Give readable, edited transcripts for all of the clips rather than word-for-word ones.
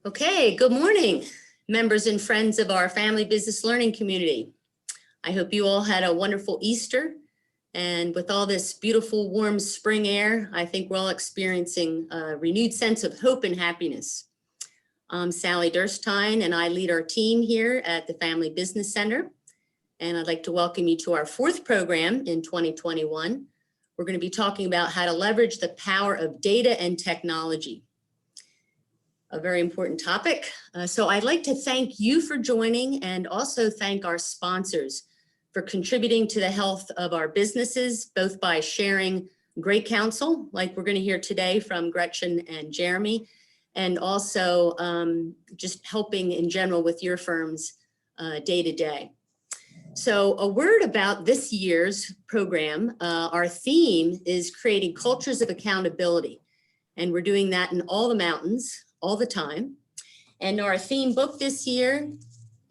Okay, good morning, members and friends of our family business learning community. I hope you all had a wonderful Easter, and with all this beautiful warm spring air, I think we're all experiencing a renewed sense of hope and happiness. I'm Sally Durstein, and I lead our team here at the Family Business Center, and I'd like to welcome you to our fourth program in 2021. We're going to be talking about how to leverage the power of data and technology. A very important topic. So I'd like to thank you for joining and also thank our sponsors for contributing to the health of our businesses, both by sharing great counsel, like we're going to hear today from Gretchen and Jeremy, and also just helping in general with your firms day to day. So a word about this year's program. Our theme is creating cultures of accountability, and we're doing that in all the mountains, all the time. And our theme book this year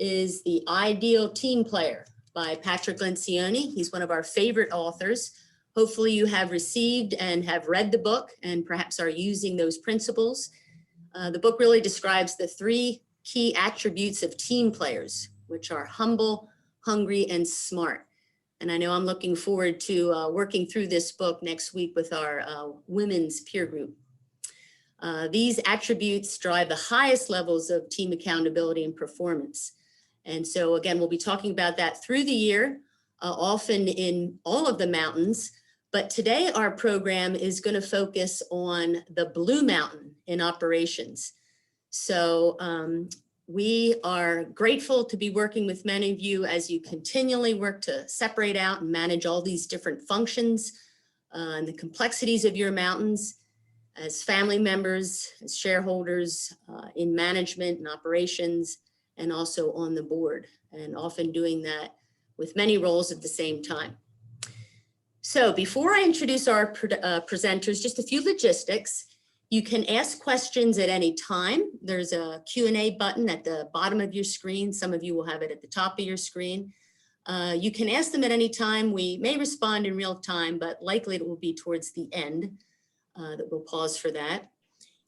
is The Ideal Team Player by Patrick Lencioni. He's one of our favorite authors. Hopefully you have received and have read the book and perhaps are using those principles. The book really describes the three key attributes of team players, which are humble, hungry, and smart. And I know I'm looking forward to working through this book next week with our women's peer group. These attributes drive the highest levels of team accountability and performance. And so again, we'll be talking about that through the year, often in all of the mountains. But today our program is going to focus on the Blue Mountain in operations. So we are grateful to be working with many of you as you continually work to separate out and manage all these different functions and the complexities of your mountains. As family members, as shareholders, in management and operations, and also on the board, and often doing that with many roles at the same time. So before I introduce our presenters, just a few logistics. You can ask questions at any time. There's a Q&A button at the bottom of your screen. Some of you will have it at the top of your screen. You can ask them at any time. We may respond in real time, but likely it will be towards the end. That we'll pause for that.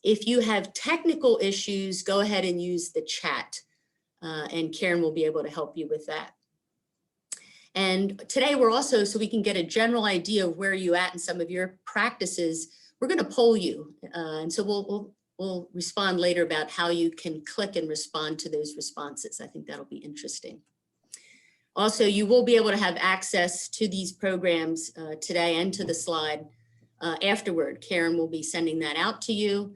If you have technical issues, go ahead and use the chat and Karen will be able to help you with that. And today we're also, so we can get a general idea of where you're at in some of your practices, we're going to poll you. And so we'll respond later about how you can click and respond to those responses. I think that'll be interesting. Also, you will be able to have access to these programs today and to the slide afterward. Karen will be sending that out to you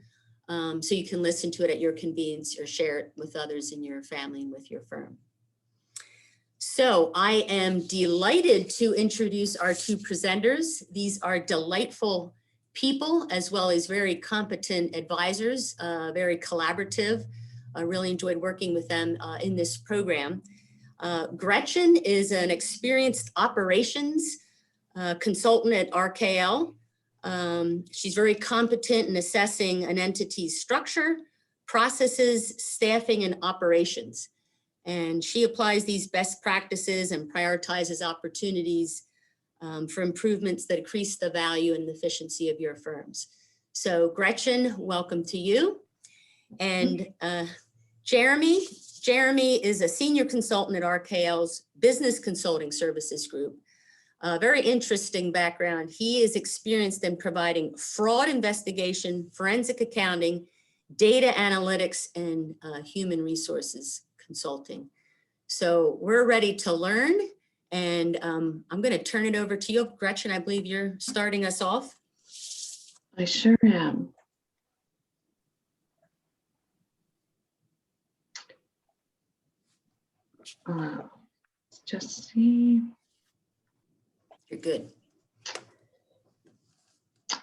so you can listen to it at your convenience or share it with others in your family and with your firm. So I am delighted to introduce our two presenters. These are delightful people as well as very competent advisors, very collaborative. I really enjoyed working with them in this program. Gretchen is an experienced operations consultant at RKL. She's very competent in assessing an entity's structure, processes, staffing, and operations. And she applies these best practices and prioritizes opportunities for improvements that increase the value and efficiency of your firms. So Gretchen, welcome to you. And Jeremy is a senior consultant at RKL's Business Consulting Services Group. Very interesting background. He is experienced in providing fraud investigation, forensic accounting, data analytics, and human resources consulting. So we're ready to learn, and I'm going to turn it over to you. Gretchen, I believe you're starting us off. I sure am. Let's just see. You're good.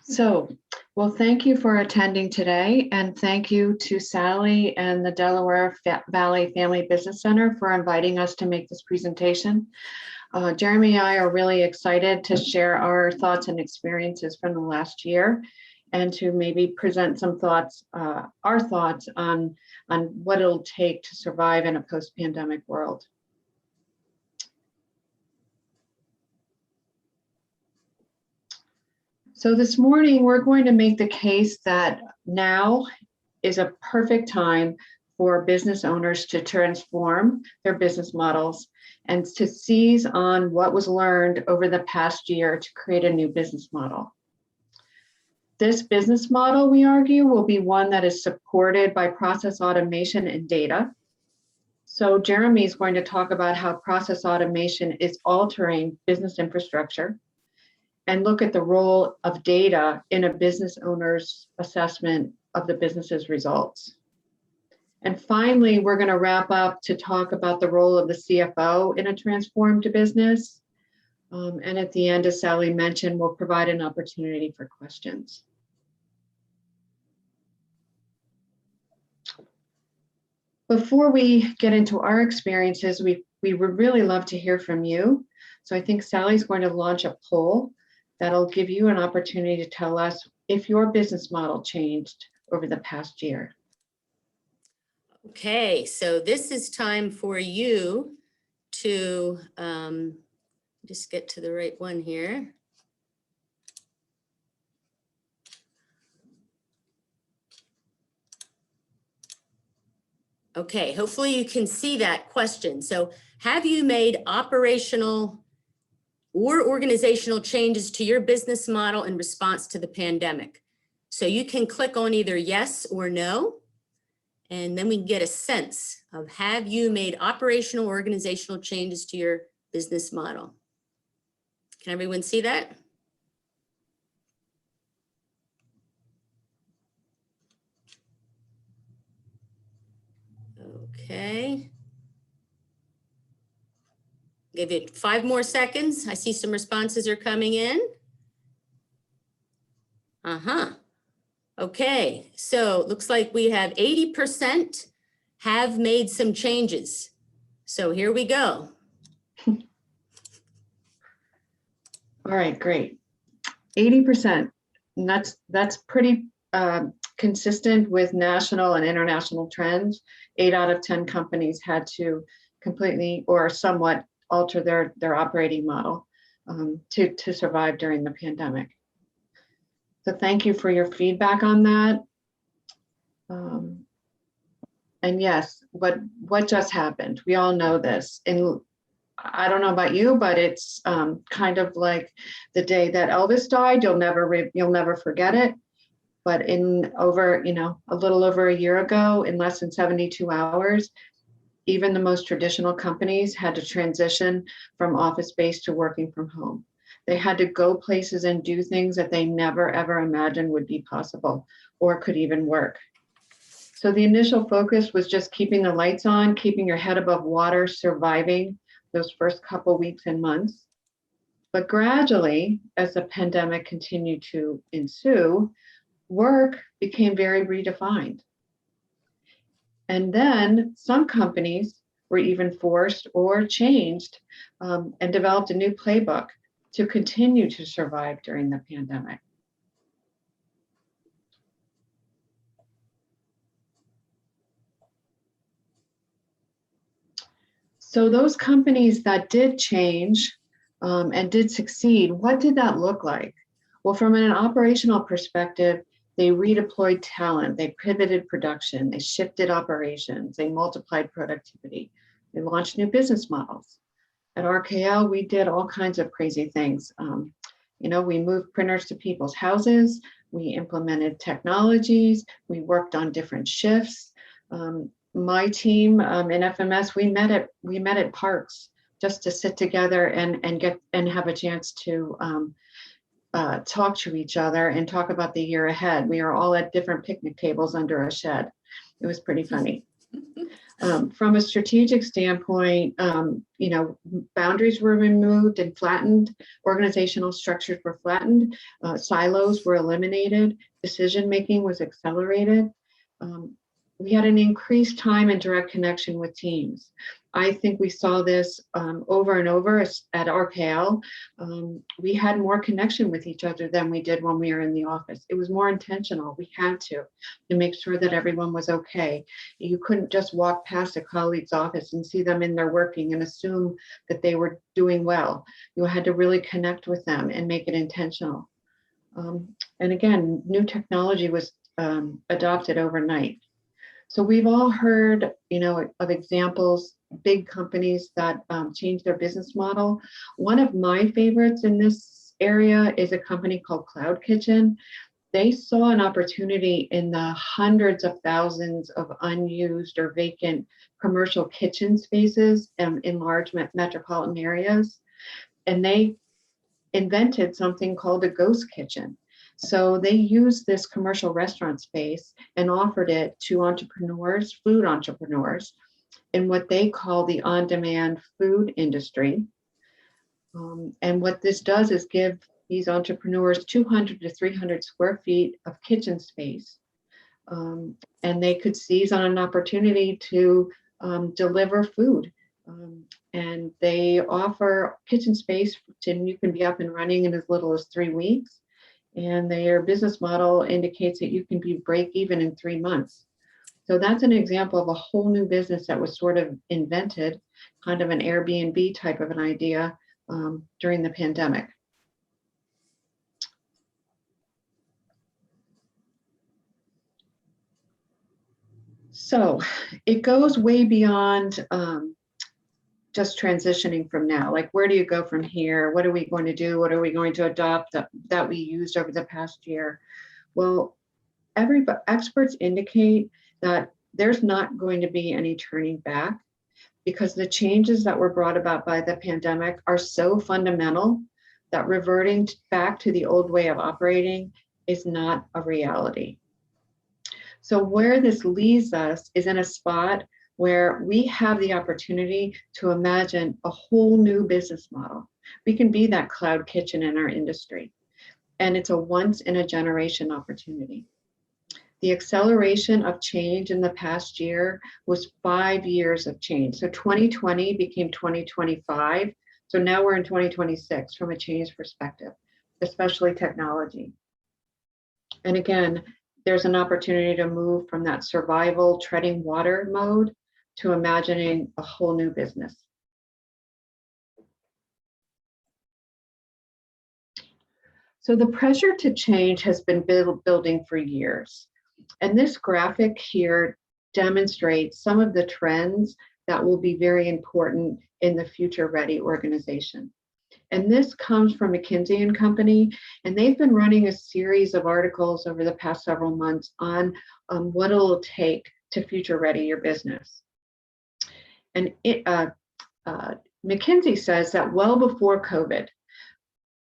So, well, thank you for attending today, and thank you to Sally and the Delaware Valley Family Business Center for inviting us to make this presentation. Jeremy and I are really excited to share our thoughts and experiences from the last year, and to maybe present some thoughts, our thoughts on what it'll take to survive in a post-pandemic world. So this morning, we're going to make the case that now is a perfect time for business owners to transform their business models and to seize on what was learned over the past year to create a new business model. This business model, we argue, will be one that is supported by process automation and data. So Jeremy is going to talk about how process automation is altering business infrastructure and look at the role of data in a business owner's assessment of the business's results. And finally, we're going to wrap up to talk about the role of the CFO in a transformed business. And at the end, as Sally mentioned, we'll provide an opportunity for questions. Before we get into our experiences, we would really love to hear from you. So I think Sally's going to launch a poll that'll give you an opportunity to tell us if your business model changed over the past year. Okay, so this is time for you to just get to the right one here. Okay, hopefully you can see that question. So have you made operational or organizational changes to your business model in response to the pandemic? So you can click on either yes or no, and then we can get a sense of have you made operational or organizational changes to your business model? Can everyone see that? Okay. Give it 5 more seconds. I see some responses are coming in. Okay, so it looks like we have 80% have made some changes. So here we go. All right, great. 80%. And that's pretty consistent with national and international trends. 8 out of 10 companies had to completely or somewhat alter their operating model to survive during the pandemic. So thank you for your feedback on that. And yes, what just happened? We all know this. And I don't know about you, but it's kind of like the day that Elvis died. You'll never forget it. But in over, a little over a year ago, in less than 72 hours, even the most traditional companies had to transition from office space to working from home. They had to go places and do things that they never, ever imagined would be possible or could even work. So the initial focus was just keeping the lights on, keeping your head above water, surviving those first couple weeks and months. But gradually, as the pandemic continued to ensue, work became very redefined. And then some companies were even forced or changed and developed a new playbook to continue to survive during the pandemic. So those companies that did change and did succeed, what did that look like? Well, from an operational perspective, they redeployed talent, they pivoted production, they shifted operations, they multiplied productivity, they launched new business models. At RKL, we did all kinds of crazy things. We moved printers to people's houses, we implemented technologies, we worked on different shifts. My team in FMS, we met at parks just to sit together and have a chance to talk to each other and talk about the year ahead. We are all at different picnic tables under a shed. It was pretty funny. From a strategic standpoint, boundaries were removed and flattened. Organizational structures were flattened. Silos were eliminated. Decision-making was accelerated. We had an increased time and direct connection with teams. I think we saw this over and over at RKL. We had more connection with each other than we did when we were in the office. It was more intentional. We had to make sure that everyone was okay. You couldn't just walk past a colleague's office and see them in there working and assume that they were doing well. You had to really connect with them and make it intentional. And again, new technology was adopted overnight. So we've all heard, of examples, big companies that change their business model. One of my favorites in this area is a company called Cloud Kitchen. They saw an opportunity in the hundreds of thousands of unused or vacant commercial kitchen spaces in large metropolitan areas. And they invented something called a ghost kitchen. So they used this commercial restaurant space and offered it to entrepreneurs, food entrepreneurs, in what they call the on-demand food industry. And what this does is give these entrepreneurs 200 to 300 square feet of kitchen space. And they could seize on an opportunity to deliver food. And they offer kitchen space, and you can be up and running in as little as 3 weeks. And their business model indicates that you can be break even in 3 months. So that's an example of a whole new business that was sort of invented, kind of an Airbnb type of an idea during the pandemic. So it goes way beyond just transitioning from now. Like, where do you go from here? What are we going to do? What are we going to adopt that we used over the past year? Well, experts indicate that there's not going to be any turning back, because the changes that were brought about by the pandemic are so fundamental that reverting back to the old way of operating is not a reality. So where this leaves us is in a spot where we have the opportunity to imagine a whole new business model. We can be that cloud kitchen in our industry, and it's a once in a generation opportunity. The acceleration of change in the past year was 5 years of change. So 2020 became 2025. So now we're in 2026 from a change perspective, especially technology. And again, there's an opportunity to move from that survival treading water mode to imagining a whole new business. So the pressure to change has been building for years. And this graphic here demonstrates some of the trends that will be very important in the future ready organization. And this comes from McKinsey & Company, and they've been running a series of articles over the past several months on what it'll take to future ready your business. And McKinsey says that well before COVID,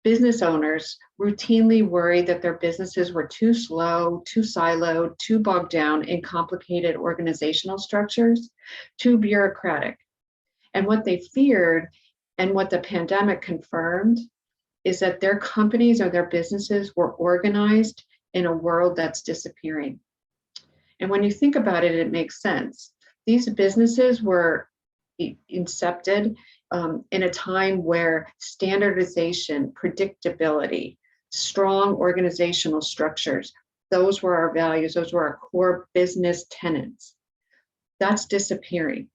business owners routinely worried that their businesses were too slow, too siloed, too bogged down in complicated organizational structures, too bureaucratic. And what they feared, and what the pandemic confirmed, is that their companies or their businesses were organized in a world that's disappearing. And when you think about it, it makes sense. These businesses were incepted in a time where standardization, predictability, strong organizational structures, those were our values, those were our core business tenets. That's disappearing.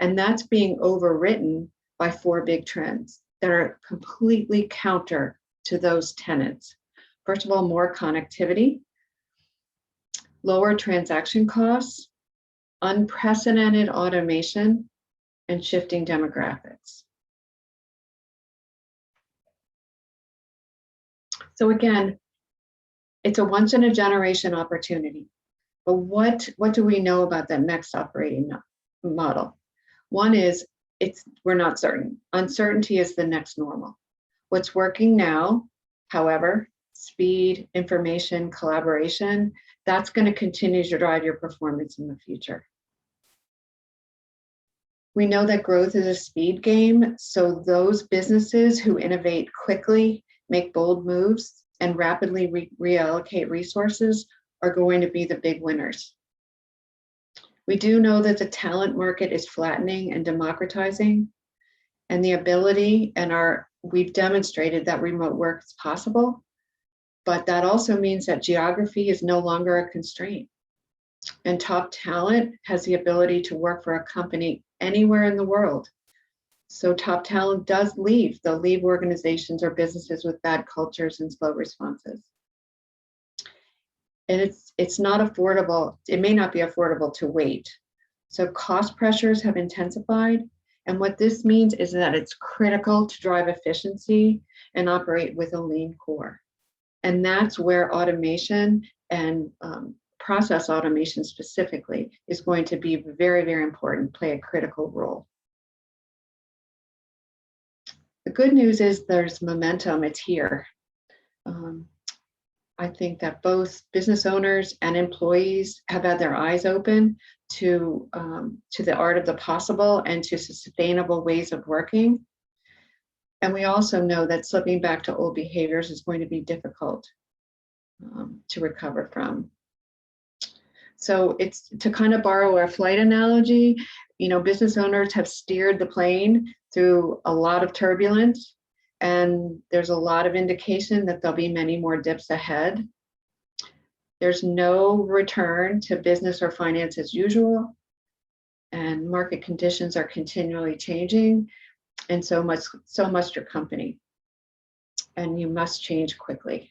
And that's being overwritten by 4 big trends that are completely counter to those tenets. First of all, more connectivity, lower transaction costs, unprecedented automation, and shifting demographics. So again, it's a once in a generation opportunity. But what do we know about that next operating model? One is we're not certain. Uncertainty is the next normal. What's working now, however, speed, information, collaboration, that's going to continue to drive your performance in the future. We know that growth is a speed game, so those businesses who innovate quickly, make bold moves, and rapidly reallocate resources are going to be the big winners. We do know that the talent market is flattening and democratizing, and the ability we've demonstrated that remote work is possible, but that also means that geography is no longer a constraint. And top talent has the ability to work for a company anywhere in the world. So top talent does leave. They'll leave organizations or businesses with bad cultures and slow responses. and it's not affordable. It may not be affordable to wait. So cost pressures have intensified. And what this means is that it's critical to drive efficiency and operate with a lean core. And that's where automation and process automation specifically is going to be very, very important, play a critical role. The good news is there's momentum, it's here. I think that both business owners and employees have had their eyes open to the art of the possible and to sustainable ways of working. And we also know that slipping back to old behaviors is going to be difficult to recover from. So it's to kind of borrow a flight analogy, you know, business owners have steered the plane through a lot of turbulence, and there's a lot of indication that there'll be many more dips ahead. There's no return to business or finance as usual, and market conditions are continually changing, and so must your company, and you must change quickly.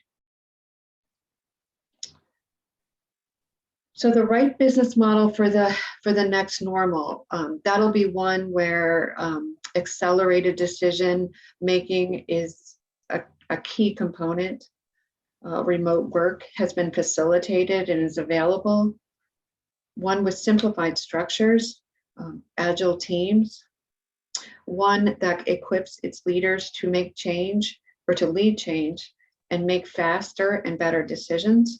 So the right business model for the next normal, that'll be one where accelerated decision making is a key component. Remote work has been facilitated and is available. One with simplified structures, agile teams. One that equips its leaders to make change or to lead change and make faster and better decisions.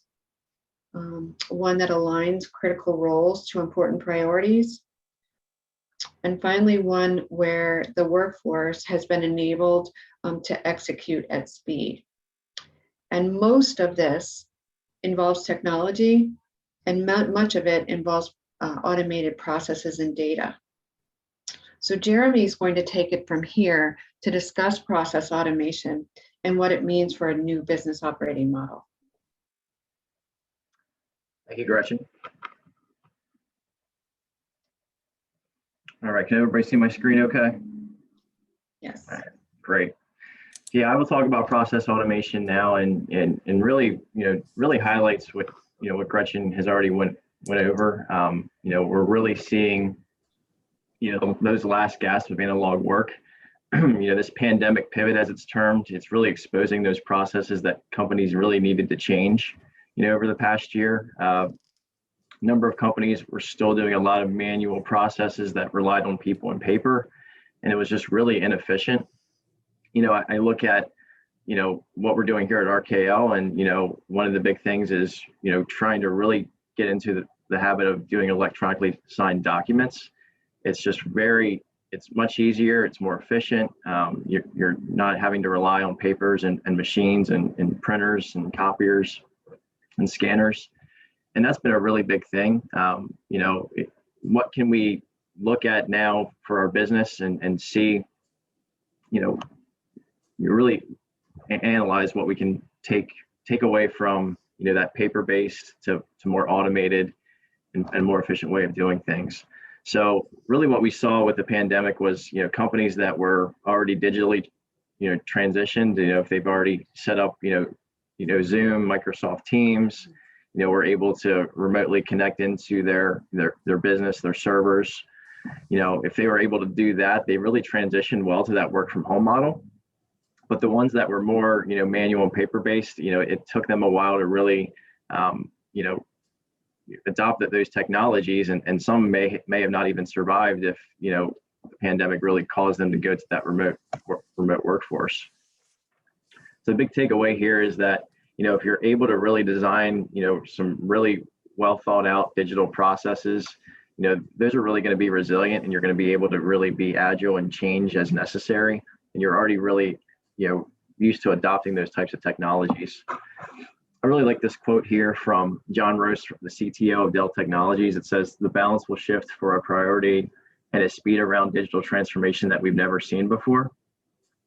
One that aligns critical roles to important priorities. And finally, one where the workforce has been enabled to execute at speed. And most of this involves technology, and much of it involves automated processes and data. So Jeremy is going to take it from here to discuss process automation and what it means for a new business operating model. Thank you, Gretchen. All right, can everybody see my screen okay? Yes. All right, great. Yeah, I will talk about process automation now, and really, really highlights what what Gretchen has already went over. We're really seeing those last gasps of analog work. This pandemic pivot, as it's termed, it's really exposing those processes that companies really needed to change. Over the past year, number of companies were still doing a lot of manual processes that relied on people and paper, and it was just really inefficient. I look at, what we're doing here at RKL, and, one of the big things is, trying to really get into the habit of doing electronically signed documents. It's just it's much easier, it's more efficient. You're not having to rely on papers and machines and printers and copiers and scanners. And that's been a really big thing. What can we look at now for our business and see, you really analyze what we can take away from, that paper-based to more automated and more efficient way of doing things. So really what we saw with the pandemic was, companies that were already digitally, transitioned, if they've already set up, Zoom, Microsoft Teams, we're able to remotely connect into their business, their servers. If they were able to do that, they really transitioned well to that work from home model. But the ones that were more, manual and paper based, it took them a while to really, adopt those technologies, and some may have not even survived if, the pandemic really caused them to go to that remote workforce. So the big takeaway here is that, if you're able to really design, some really well thought out digital processes, those are really going to be resilient, and you're going to be able to really be agile and change as necessary. And you're already really, used to adopting those types of technologies. I really like this quote here from John Roast, the CTO of Dell Technologies. It says, "The balance will shift for a priority and a speed around digital transformation that we've never seen before."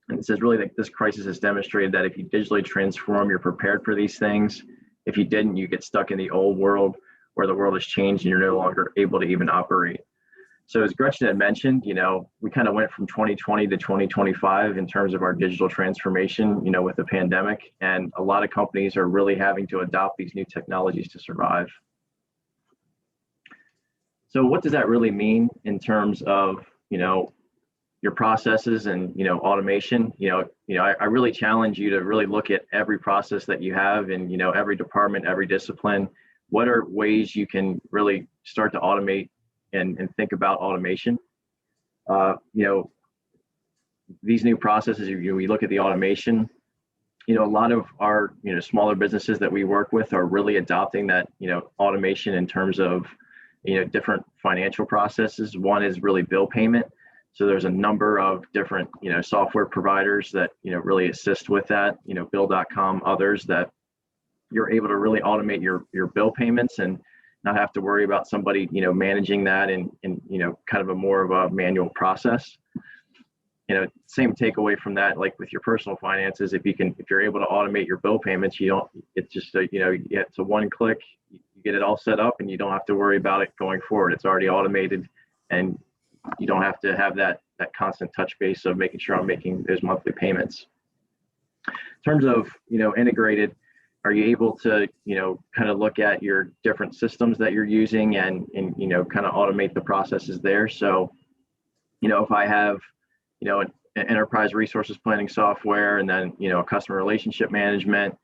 And it says really that this crisis has demonstrated that if you digitally transform, you're prepared for these things. If you didn't, you get stuck in the old world where the world has changed and you're no longer able to even operate. So as Gretchen had mentioned, we kind of went from 2020 to 2025 in terms of our digital transformation, with the pandemic, and a lot of companies are really having to adopt these new technologies to survive. So what does that really mean in terms of, your processes and, automation? I really challenge you to really look at every process that you have in, every department, every discipline. What are ways you can really start to automate and think about automation? These new processes, we look at the automation, a lot of our, smaller businesses that we work with are really adopting that, automation in terms of, different financial processes. One is really bill payment. So there's a number of different, software providers that, really assist with that, bill.com, others that you're able to really automate your bill payments and not have to worry about somebody, managing that in kind of a more of a manual process. Same takeaway from that, like with your personal finances, if you're able to automate your bill payments, it's just it's a one click, you get it all set up and you don't have to worry about it going forward. It's already automated and you don't have to have that constant touch base of making sure I'm making those monthly payments. In terms of, integrated, are you able to, kind of look at your different systems that you're using and kind of automate the processes there? So, if I have, an enterprise resources planning software and then, a customer relationship management,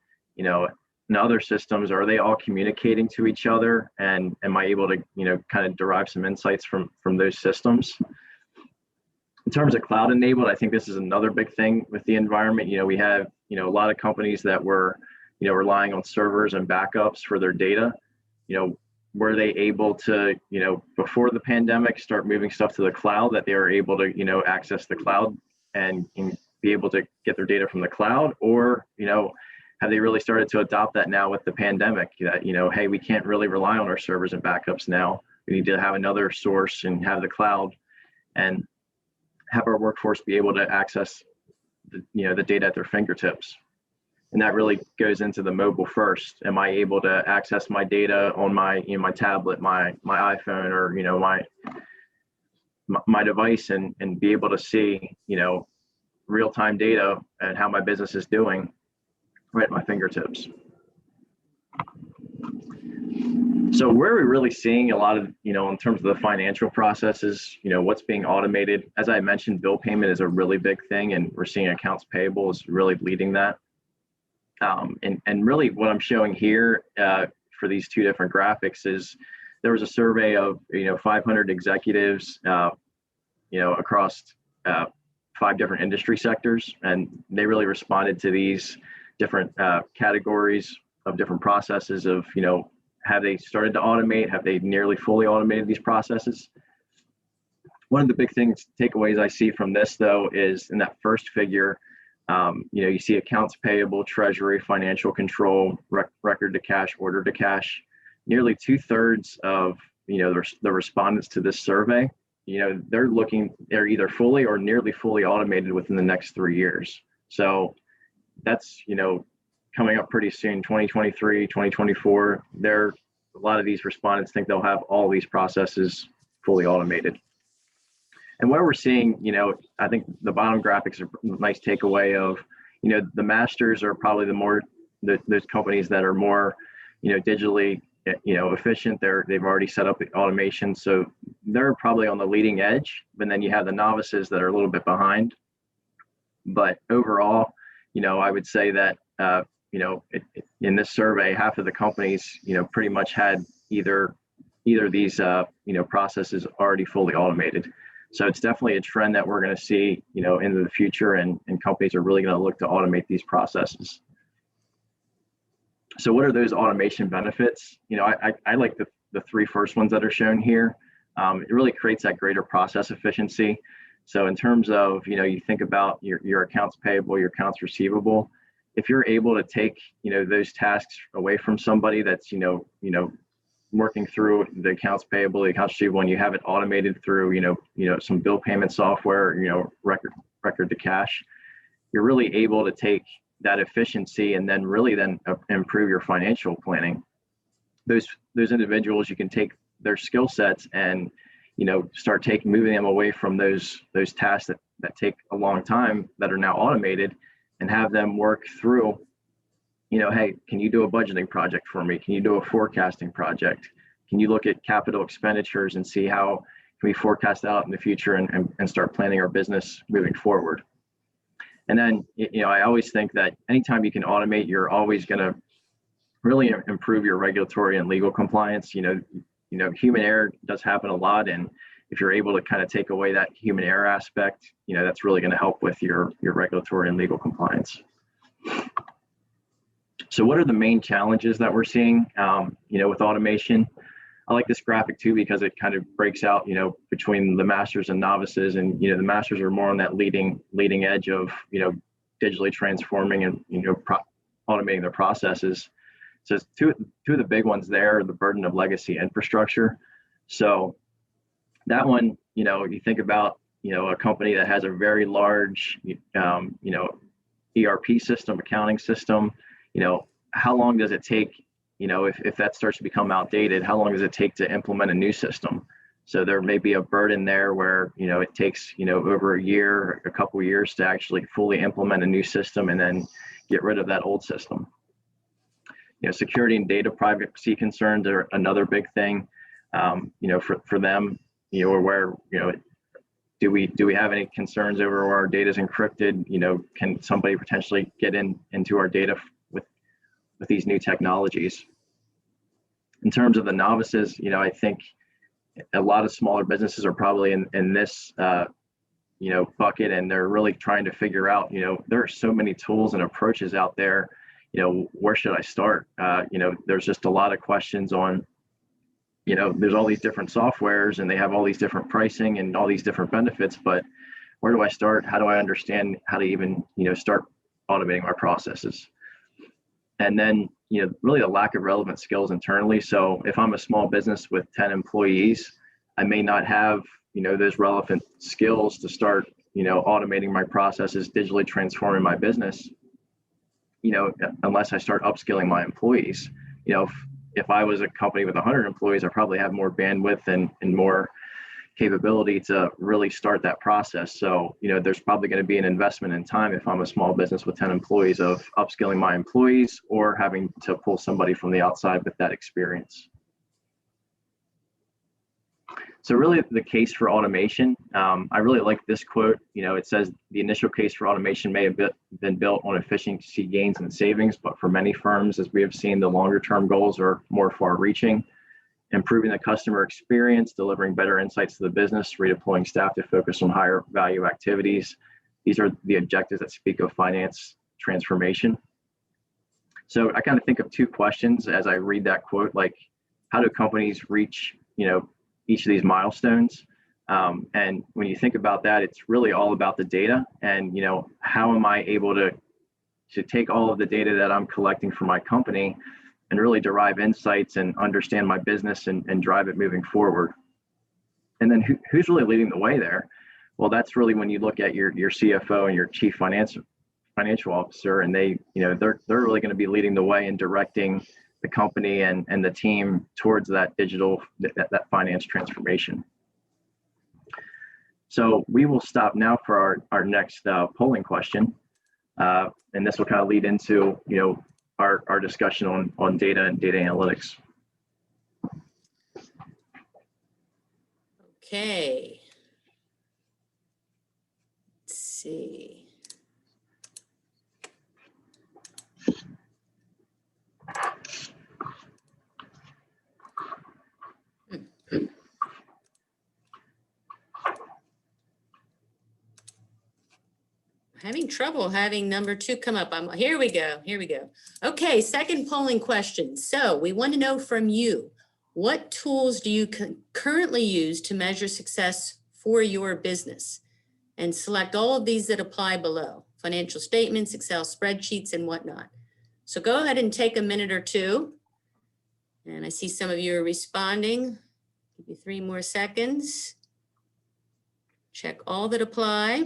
and other systems, are they all communicating to each other? And am I able to, kind of derive some insights from those systems? In terms of cloud enabled, I think this is another big thing with the environment. We have, a lot of companies that were, relying on servers and backups for their data. Were they able to, before the pandemic, start moving stuff to the cloud, that they are able to, access the cloud and be able to get their data from the cloud? Or, have they really started to adopt that now with the pandemic, that, hey, we can't really rely on our servers and backups now. We need to have another source and have the cloud and have our workforce be able to access the data at their fingertips. And that really goes into the mobile first. Am I able to access my data on my, my tablet, my iPhone, or, my device and be able to see, real-time data and how my business is doing right at my fingertips. So where we're really seeing a lot of, in terms of the financial processes, what's being automated, as I mentioned, bill payment is a really big thing, and we're seeing accounts payable is really leading that. And really what I'm showing here for these two different graphics is there was a survey of, 500 executives, across 5 different industry sectors, and they really responded to these different categories of different processes of, have they started to automate? Have they nearly fully automated these processes? One of the big takeaways I see from this, though, is in that first figure, you see accounts payable, treasury, financial control, record to cash, order to cash. Nearly 2/3 of, the respondents to this survey, they're either fully or nearly fully automated within the next 3 years. So that's, coming up pretty soon, 2023, 2024. A lot of these respondents think they'll have all these processes fully automated. And where we're seeing, I think the bottom graphics are a nice takeaway of, the masters are probably those companies that are more, digitally, efficient. They've already set up the automation, so they're probably on the leading edge. But then you have the novices that are a little bit behind. But overall, I would say that, in this survey, half of the companies, pretty much had either these, processes already fully automated. So it's definitely a trend that we're going to see, into the future, and companies are really going to look to automate these processes. So what are those automation benefits? I like the 3 first ones that are shown here. It really creates that greater process efficiency. So in terms of, you think about your accounts payable, your accounts receivable, if you're able to take, those tasks away from somebody that's, working through the accounts payable, the accounts receivable, and you have it automated through, some bill payment software, record to cash, you're really able to take that efficiency and then really improve your financial planning. Those individuals, you can take their skill sets and, start moving them away from those tasks that take a long time that are now automated, and have them work through, hey, can you do a budgeting project for me? Can you do a forecasting project? Can you look at capital expenditures and see how can we forecast out in the future and start planning our business moving forward? And then, I always think that anytime you can automate, you're always going to really improve your regulatory and legal compliance. Human error does happen a lot, and if you're able to kind of take away that human error aspect, that's really going to help with your regulatory and legal compliance. So what are the main challenges that we're seeing, with automation? I like this graphic too, because it kind of breaks out, between the masters and novices, and, the masters are more on that leading edge of, digitally transforming and, automating their processes. So two of the big ones there are the burden of legacy infrastructure. So that one, you think about, a company that has a very large, ERP system, accounting system, how long does it take, if that starts to become outdated, how long does it take to implement a new system? So there may be a burden there where, it takes, over a year, a couple of years to actually fully implement a new system and then get rid of that old system. Security and data privacy concerns are another big thing, for them, where, do we have any concerns over where our data is encrypted? Can somebody potentially get into our data with these new technologies? In terms of the novices, I think a lot of smaller businesses are probably in this, bucket, and they're really trying to figure out, there are so many tools and approaches out there, where should I start? There's just a lot of questions on, there's all these different softwares and they have all these different pricing and all these different benefits, but where do I start? How do I understand how to even, start automating my processes? And then, really the lack of relevant skills internally. So if I'm a small business with 10 employees, I may not have, those relevant skills to start, automating my processes, digitally transforming my business, unless I start upskilling my employees. If I was a company with 100 employees, I probably have more bandwidth and more capability to really start that process. So, there's probably going to be an investment in time if I'm a small business with 10 employees of upskilling my employees or having to pull somebody from the outside with that experience. So really the case for automation, I really like this quote. It says the initial case for automation may have been built on efficiency gains and savings, but for many firms, as we have seen, the longer term goals are more far reaching. Improving the customer experience, delivering better insights to the business, redeploying staff to focus on higher value activities. These are the objectives that speak of finance transformation. So I kind of think of two questions as I read that quote, like how do companies reach, each of these milestones? And when you think about that, it's really all about the data and, how am I able to take all of the data that I'm collecting for my company and really derive insights and understand my business and drive it moving forward. And then who's really leading the way there? Well, that's really when you look at your CFO and your chief financial officer, and they're really going to be leading the way and directing the company and the team towards that digital, that finance transformation. So we will stop now for our next polling question. And this will kind of lead into, our discussion on data and data analytics. Okay. Let's see. Having trouble having number 2 come up. Here we go. Okay, second polling question. So we want to know from you, what tools do you currently use to measure success for your business? And select all of these that apply below: financial statements, Excel spreadsheets, and whatnot. So go ahead and take a minute or two. And I see some of you are responding. Give you 3 more seconds. Check all that apply.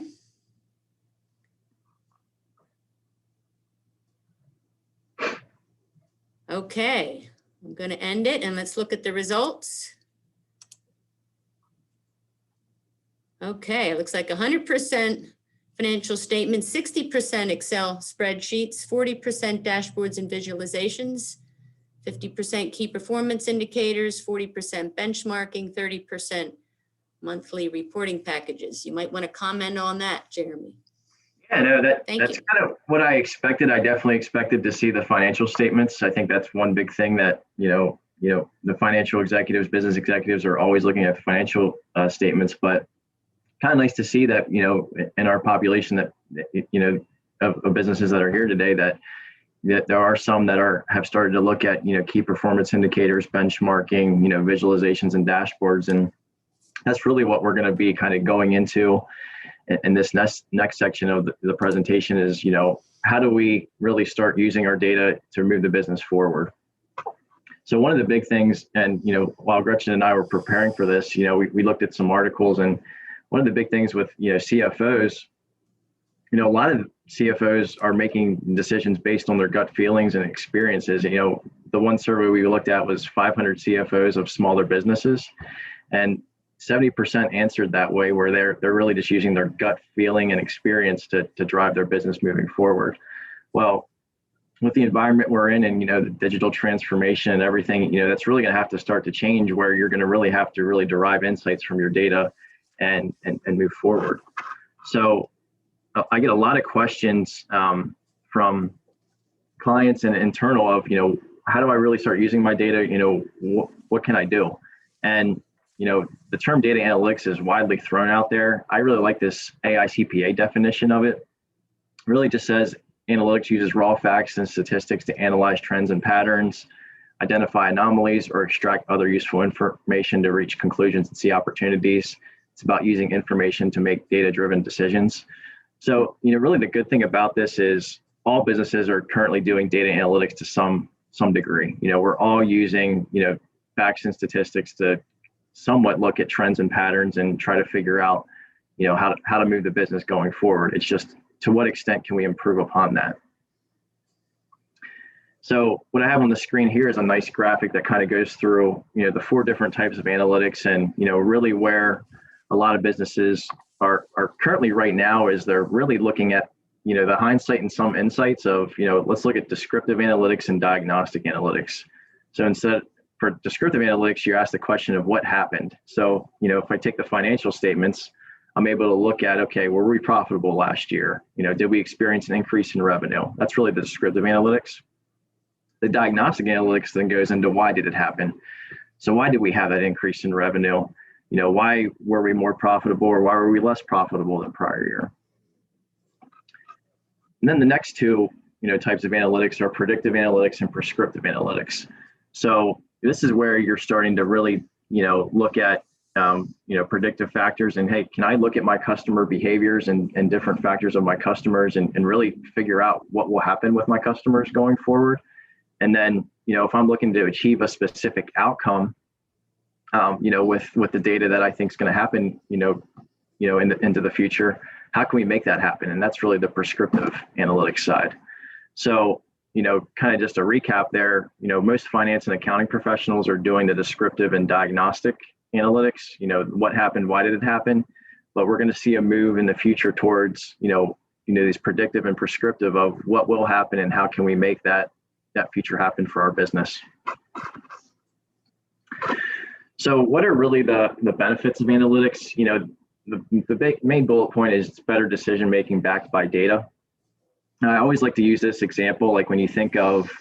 Okay, I'm going to end it and let's look at the results. Okay, it looks like 100% financial statements, 60% Excel spreadsheets, 40% dashboards and visualizations, 50% key performance indicators, 40% benchmarking, 30% monthly reporting packages. You might want to comment on that, Jeremy. Yeah, no, Thank that's you. kind of what I expected. I definitely expected to see the financial statements. I think that's one big thing that, the financial executives, business executives are always looking at the financial statements, but kind of nice to see that, in our population that, of businesses that are here today, that there are some that have started to look at, key performance indicators, benchmarking, visualizations and dashboards. And that's really what we're going to be kind of going into in this next section of the presentation is, how do we really start using our data to move the business forward? So one of the big things, and, while Gretchen and I were preparing for this, we looked at some articles, and one of the big things with, CFOs, a lot of CFOs are making decisions based on their gut feelings and experiences. The one survey we looked at was 500 CFOs of smaller businesses, and 70% answered that way, where they're really just using their gut feeling and experience to drive their business moving forward. Well, with the environment we're in and, the digital transformation and everything, that's really going to have to start to change, where you're going to really have to really derive insights from your data and move forward. So I get a lot of questions from clients and internal of, how do I really start using my data? What can I do? And, the term data analytics is widely thrown out there. I really like this AICPA definition of it. It really just says analytics uses raw facts and statistics to analyze trends and patterns, identify anomalies, or extract other useful information to reach conclusions and see opportunities. It's about using information to make data-driven decisions. So, really the good thing about this is all businesses are currently doing data analytics to some degree. We're all using, facts and statistics to somewhat look at trends and patterns and try to figure out, how to move the business going forward. It's just, to what extent can we improve upon that? So what I have on the screen here is a nice graphic that kind of goes through, the 4 different types of analytics, and, really where a lot of businesses are currently right now is they're really looking at, the hindsight and some insights of, let's look at descriptive analytics and diagnostic analytics. So for descriptive analytics, you ask the question of what happened. So, if I take the financial statements, I'm able to look at, okay, were we profitable last year? Did we experience an increase in revenue? That's really the descriptive analytics. The diagnostic analytics then goes into why did it happen? So why did we have that increase in revenue? Why were we more profitable, or why were we less profitable than prior year? And then the next 2, types of analytics are predictive analytics and prescriptive analytics. So this is where you're starting to really, look at, predictive factors, and, hey, can I look at my customer behaviors and different factors of my customers and really figure out what will happen with my customers going forward? And then, if I'm looking to achieve a specific outcome, with the data that I think is going to happen, into the future, how can we make that happen? And that's really the prescriptive analytics side. So, kind of just a recap there, most finance and accounting professionals are doing the descriptive and diagnostic analytics, what happened, why did it happen? But we're going to see a move in the future towards, these predictive and prescriptive of what will happen and how can we make that future happen for our business. So what are really the benefits of analytics? The main bullet point is it's better decision-making backed by data. I always like to use this example, like when you think of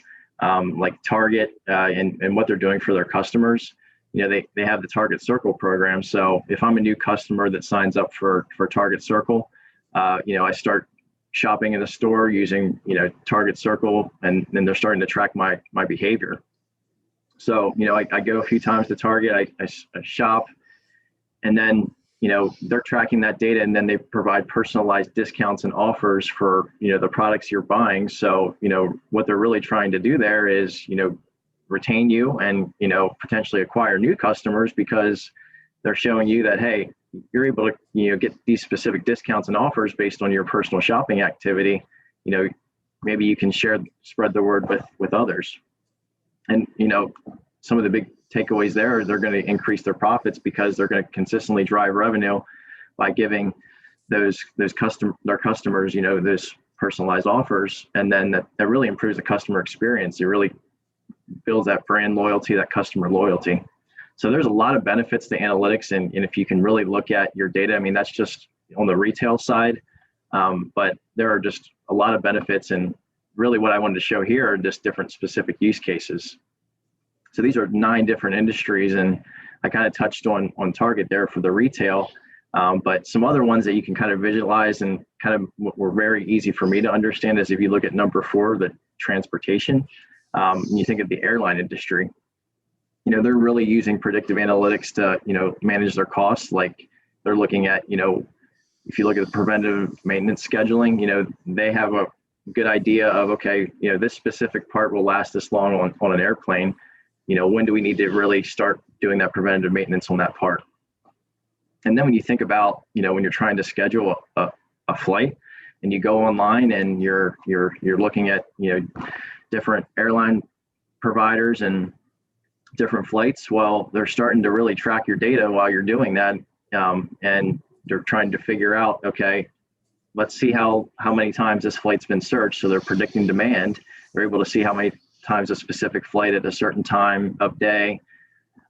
like Target and what they're doing for their customers. They have the Target Circle program. So if I'm a new customer that signs up for Target Circle, I start shopping in the store using, Target Circle, and then they're starting to track my behavior. So, I go a few times to Target, I shop, and then, they're tracking that data, and then they provide personalized discounts and offers for, the products you're buying. So, what they're really trying to do there is, retain you and, potentially acquire new customers, because they're showing you that, hey, you're able to, get these specific discounts and offers based on your personal shopping activity. Maybe you can spread the word with others. And, some of the big takeaways there are they're going to increase their profits because they're going to consistently drive revenue by giving their customers, those personalized offers, and then that really improves the customer experience. It really builds that brand loyalty, that customer loyalty. So there's a lot of benefits to analytics, and if you can really look at your data, I mean, that's just on the retail side, but there are just a lot of benefits, and really what I wanted to show here are just different specific use cases. So these are 9 different industries, and I kind of touched on target there for the retail, but some other ones that you can kind of visualize and kind of were very easy for me to understand is if you look at number 4, the transportation, and you think of the airline industry, they're really using predictive analytics to, manage their costs. Like they're looking at, if you look at the preventive maintenance scheduling, they have a good idea of, okay, this specific part will last this long on an airplane. When do we need to really start doing that preventative maintenance on that part? And then when you think about, when you're trying to schedule a flight and you go online and you're looking at, different airline providers and different flights, well, they're starting to really track your data while you're doing that. And they're trying to figure out, okay, let's see how many times this flight's been searched. So they're predicting demand. They're able to see how many times a specific flight at a certain time of day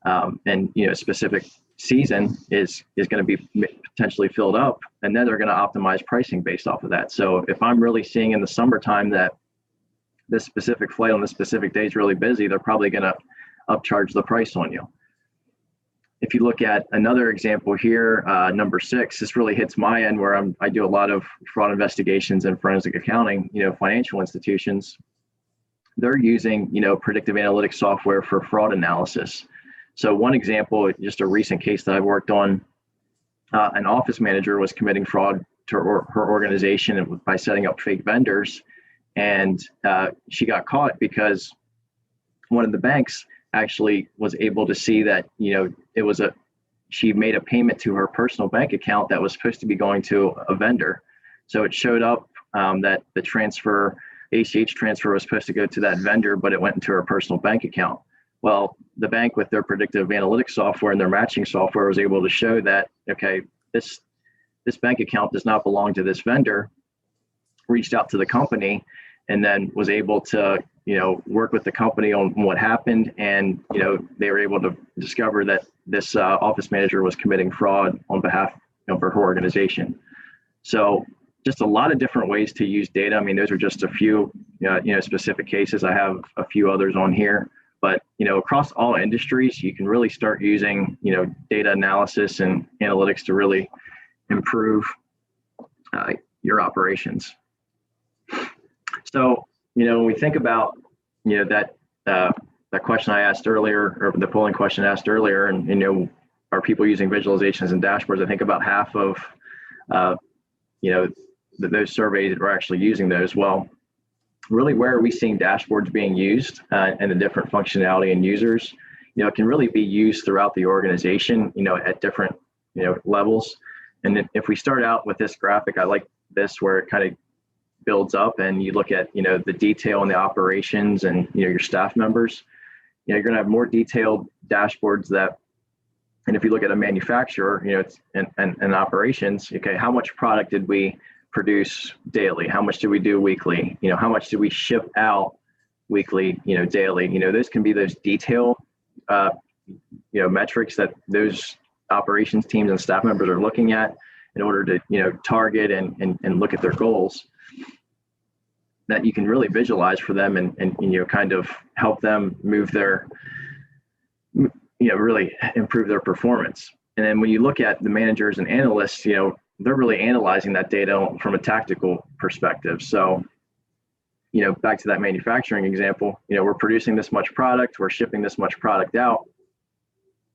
and specific season is going to be potentially filled up, and then they're going to optimize pricing based off of that. So if I'm really seeing in the summertime that this specific flight on this specific day is really busy, they're probably going to upcharge the price on you. If you look at another example here, number 6, this really hits my end where I do a lot of fraud investigations and forensic accounting. Financial institutions, they're using predictive analytics software for fraud analysis. So one example, just a recent case that I've worked on, an office manager was committing fraud to her organization by setting up fake vendors, and she got caught because one of the banks actually was able to see that she made a payment to her personal bank account that was supposed to be going to a vendor. So it showed up that the ACH transfer was supposed to go to that vendor, but it went into her personal bank account. Well, the bank with their predictive analytics software and their matching software was able to show that, okay, this bank account does not belong to this vendor, reached out to the company, and then was able to, work with the company on what happened. And, they were able to discover that this office manager was committing fraud on behalf of her organization. So just a lot of different ways to use data. I mean, those are just a few, specific cases. I have a few others on here, but, across all industries, you can really start using, data analysis and analytics to really improve your operations. So, when we think about, that question I asked earlier, or the polling question asked earlier, and, are people using visualizations and dashboards? I think about half of, those surveys are actually using those. Well, really, where are we seeing dashboards being used and the different functionality and users? It can really be used throughout the organization, at different, levels. And if we start out with this graphic, I like this where it kind of builds up and you look at, the detail in the operations and, your staff members, you're going to have more detailed dashboards and if you look at a manufacturer, it's and operations, okay, how much product did we produce daily? How much do we do weekly? How much do we ship out weekly, daily? Those can be those detail, metrics that those operations teams and staff members are looking at in order to, target and look at their goals that you can really visualize for them and kind of help them move really improve their performance. And then when you look at the managers and analysts, they're really analyzing that data from a tactical perspective. So, back to that manufacturing example, we're producing this much product, we're shipping this much product out.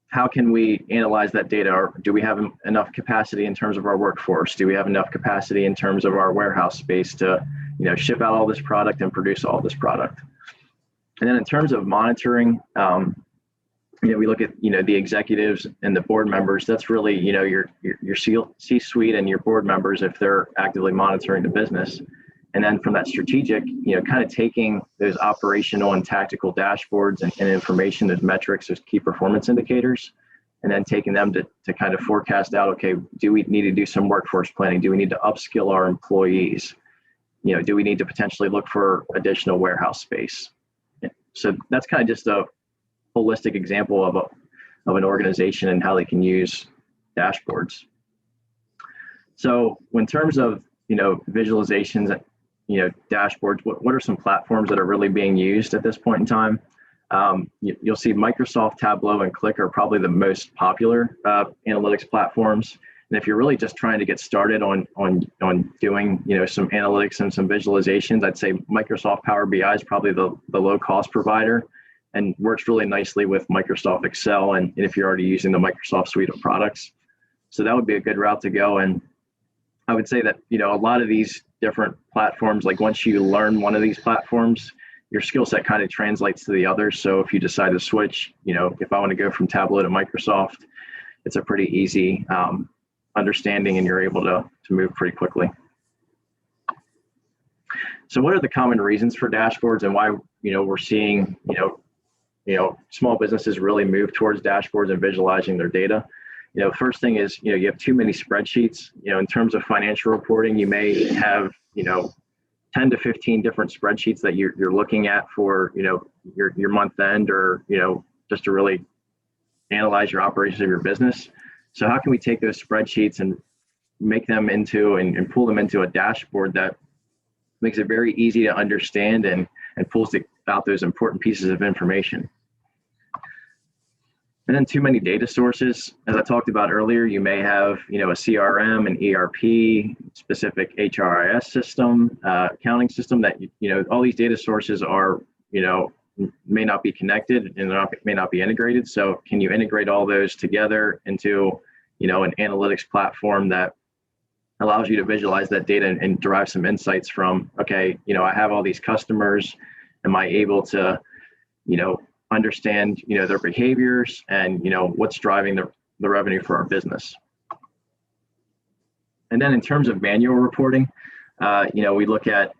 How can we analyze that data? Or do we have enough capacity in terms of our workforce? Do we have enough capacity in terms of our warehouse space to, ship out all this product and produce all this product? And then in terms of monitoring, we look at, the executives and the board members. That's really, your C-suite and your board members if they're actively monitoring the business. And then from that strategic, kind of taking those operational and tactical dashboards and information, those metrics, those key performance indicators, and then taking them to kind of forecast out, okay, do we need to do some workforce planning? Do we need to upskill our employees? Do we need to potentially look for additional warehouse space? So that's kind of just a holistic example of an organization and how they can use dashboards. So in terms of, visualizations, dashboards, what are some platforms that are really being used at this point in time? You'll see Microsoft Tableau and Click are probably the most popular analytics platforms. And if you're really just trying to get started on doing some analytics and some visualizations, I'd say Microsoft Power BI is probably the low cost provider and works really nicely with Microsoft Excel and if you're already using the Microsoft suite of products. So that would be a good route to go. And I would say that a lot of these different platforms, like once you learn one of these platforms, your skill set kind of translates to the others. So if you decide to switch, if I want to go from Tableau to Microsoft, it's a pretty easy understanding and you're able to move pretty quickly. So what are the common reasons for dashboards and why, we're seeing, small businesses really move towards dashboards and visualizing their data? First thing is, you have too many spreadsheets. In terms of financial reporting, you may have, 10 to 15 different spreadsheets that you're looking at for, your month end or, just to really analyze your operations of your business. So how can we take those spreadsheets and make them into and pull them into a dashboard that makes it very easy to understand and pulls out those important pieces of information? And then too many data sources. As I talked about earlier, you may have, a CRM, an ERP, specific HRIS system, accounting system that, all these data sources are, may not be connected and may not be integrated. So can you integrate all those together into, an analytics platform that allows you to visualize that data and derive some insights from, okay, I have all these customers. Am I able to, understand, their behaviors and, what's driving the revenue for our business? And then in terms of manual reporting, we look at,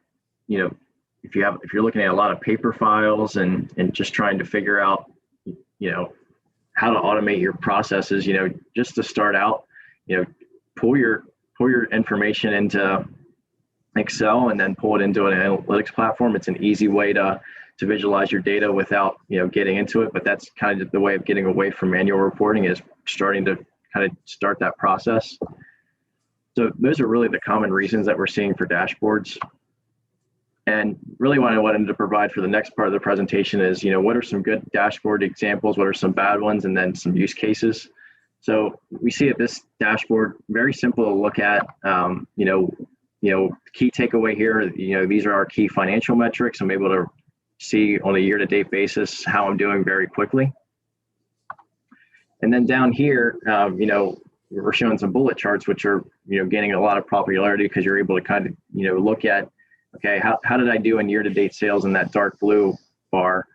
if you're looking at a lot of paper files and just trying to figure out, how to automate your processes, just to start out, pull your information into Excel and then pull it into an analytics platform. It's an easy way to visualize your data without, getting into it. But that's kind of the way of getting away from manual reporting, is starting to kind of start that process. So those are really the common reasons that we're seeing for dashboards. And really what I wanted to provide for the next part of the presentation is, what are some good dashboard examples? What are some bad ones? And then some use cases. So we see at this dashboard, very simple to look at. Key takeaway here, these are our key financial metrics. I'm able to see on a year-to-date basis how I'm doing very quickly. And then down here, we're showing some bullet charts, which are, gaining a lot of popularity because you're able to kind of, look at, okay, how did I do in year-to-date sales in that dark blue bar,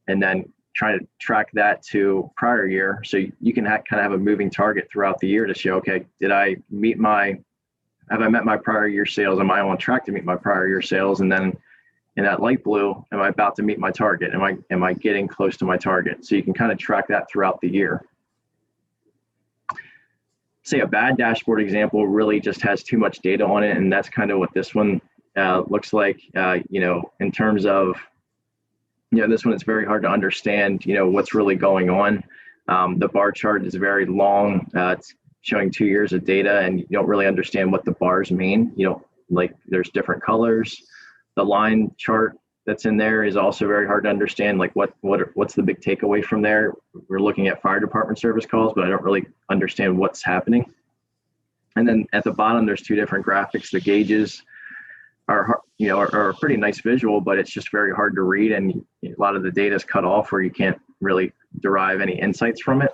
and then try to track that to prior year. So you can kind of have a moving target throughout the year to show, okay, have I met my prior year sales? Am I on track to meet my prior year sales? And then in that light blue, am I about to meet my target? Am I getting close to my target? So you can kind of track that throughout the year. Say a bad dashboard example really just has too much data on it, and that's kind of what this one looks like. In terms of, this one, it's very hard to understand, what's really going on. The bar chart is very long. It's showing 2 years of data, and you don't really understand what the bars mean. Like there's different colors. The line chart that's in there is also very hard to understand. Like what's the big takeaway from there? We're looking at fire department service calls, but I don't really understand what's happening. And then at the bottom, there's two different graphics. The gauges are a pretty nice visual, but it's just very hard to read, and a lot of the data is cut off where you can't really derive any insights from it.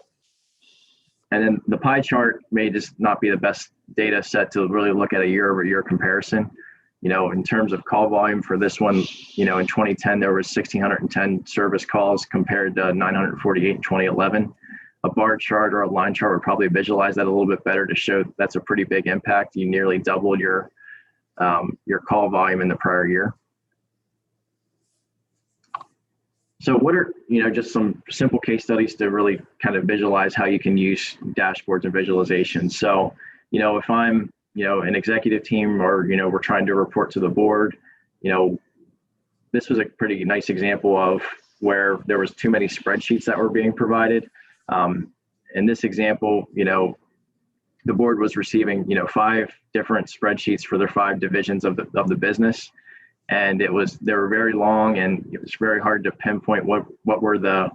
And then the pie chart may just not be the best data set to really look at a year-over-year comparison. In terms of call volume for this one, in 2010, there was 1,610 service calls compared to 948 in 2011. A bar chart or a line chart would probably visualize that a little bit better to show that's a pretty big impact. You nearly doubled your call volume in the prior year. So what are, just some simple case studies to really kind of visualize how you can use dashboards and visualizations. So, if I'm, an executive team or, we're trying to report to the board, this was a pretty nice example of where there was too many spreadsheets that were being provided. In this example, the board was receiving, 5 different spreadsheets for their 5 divisions of the business. And they were very long, and it was very hard to pinpoint what were the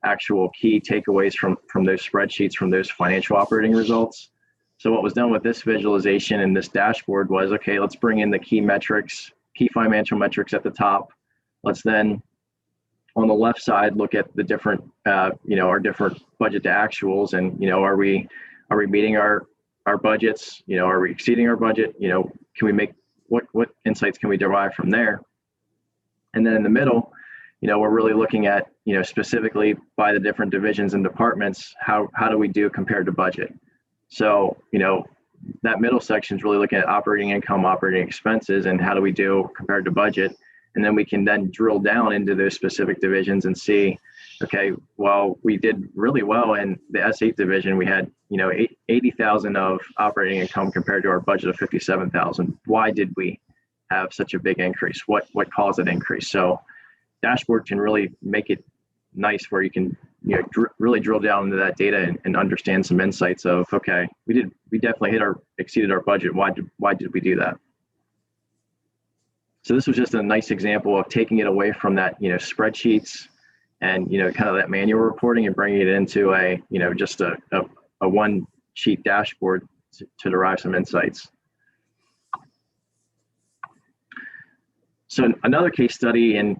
actual key takeaways from those spreadsheets, from those financial operating results. So what was done with this visualization and this dashboard was, okay, let's bring in the key metrics, key financial metrics at the top. Let's then, on the left side, look at the different, our different budget to actuals, and are we meeting our budgets? Are we exceeding our budget? Can we make what insights can we derive from there? And then in the middle, we're really looking at, specifically by the different divisions and departments, how do we do compared to budget? So, that middle section is really looking at operating income, operating expenses, and how do we do compared to budget? And then we can then drill down into those specific divisions and see, okay, well, we did really well in the S8 division. We had, 80,000 of operating income compared to our budget of 57,000. Why did we have such a big increase? What caused that increase? So dashboard can really make it nice where you can, really drill down into that data and understand some insights of, okay, we definitely exceeded our budget. Why did we do that? So this was just a nice example of taking it away from that, spreadsheets and, kind of that manual reporting, and bringing it into a, just a one sheet dashboard to derive some insights. So another case study, and,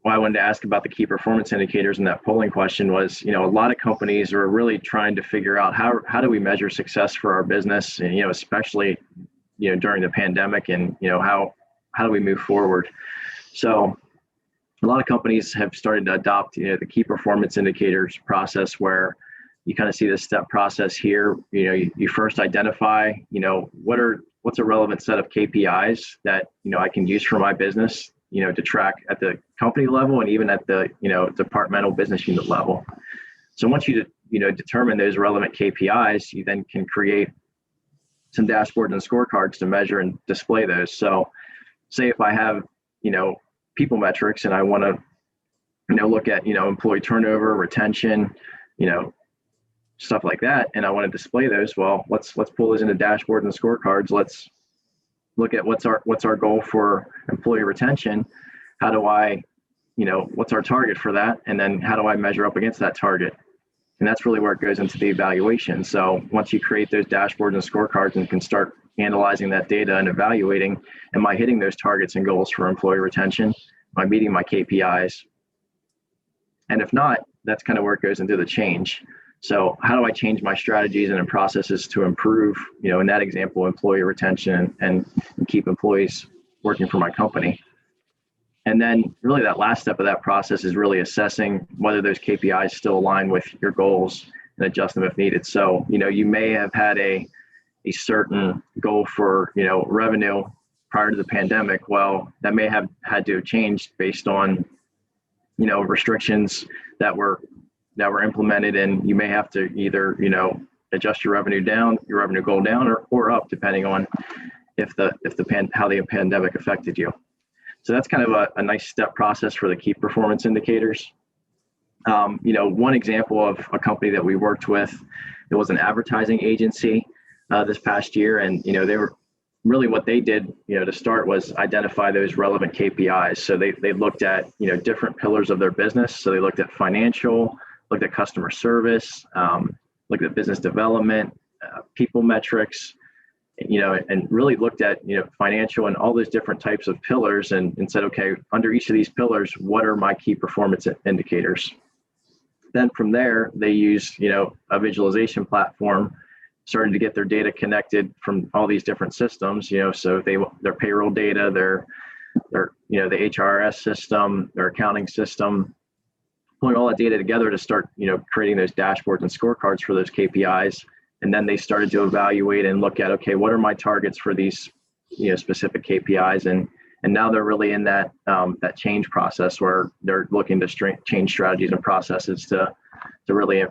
why I wanted to ask about the key performance indicators in that polling question was, a lot of companies are really trying to figure out how do we measure success for our business, and, especially, during the pandemic, and, how do we move forward? So a lot of companies have started to adopt, the key performance indicators process, where you kind of see this step process here. You first identify, what's a relevant set of KPIs that, I can use for my business, to track at the company level and even at the, departmental business unit level. So once you, determine those relevant KPIs, you then can create some dashboards and scorecards to measure and display those. So say if I have, people metrics, and I want to, look at, employee turnover, retention, stuff like that, and I want to display those, well, let's pull those into dashboards and scorecards. Let's look at what's our goal for employee retention. How do I, what's our target for that? And then how do I measure up against that target? And that's really where it goes into the evaluation. So once you create those dashboards and scorecards and can start analyzing that data and evaluating, am I hitting those targets and goals for employee retention? Am I meeting my KPIs? And if not, that's kind of where it goes into the change. So how do I change my strategies and processes to improve, in that example, employee retention and keep employees working for my company? And then really that last step of that process is really assessing whether those KPIs still align with your goals and adjust them if needed. So, you may have had a certain goal for, revenue prior to the pandemic. Well, that may have had to change based on, restrictions that were implemented, and you may have to either, adjust your revenue goal down or up, depending on how the pandemic affected you. So that's kind of a nice step process for the key performance indicators. One example of a company that we worked with, it was an advertising agency this past year, and they were really, what they did, to start, was identify those relevant KPIs. So they looked at, different pillars of their business. So they looked at financial, looked at customer service, looked at business development, people metrics, and really looked at, financial and all those different types of pillars, and said, okay, under each of these pillars, what are my key performance indicators? Then from there, they used, a visualization platform, started to get their data connected from all these different systems, so their payroll data, their the HRS system, their accounting system, pulling all that data together to start, creating those dashboards and scorecards for those KPIs. And then they started to evaluate and look at, okay, what are my targets for these, specific KPIs, and And now they're really in that that change process where they're looking to change strategies and processes to really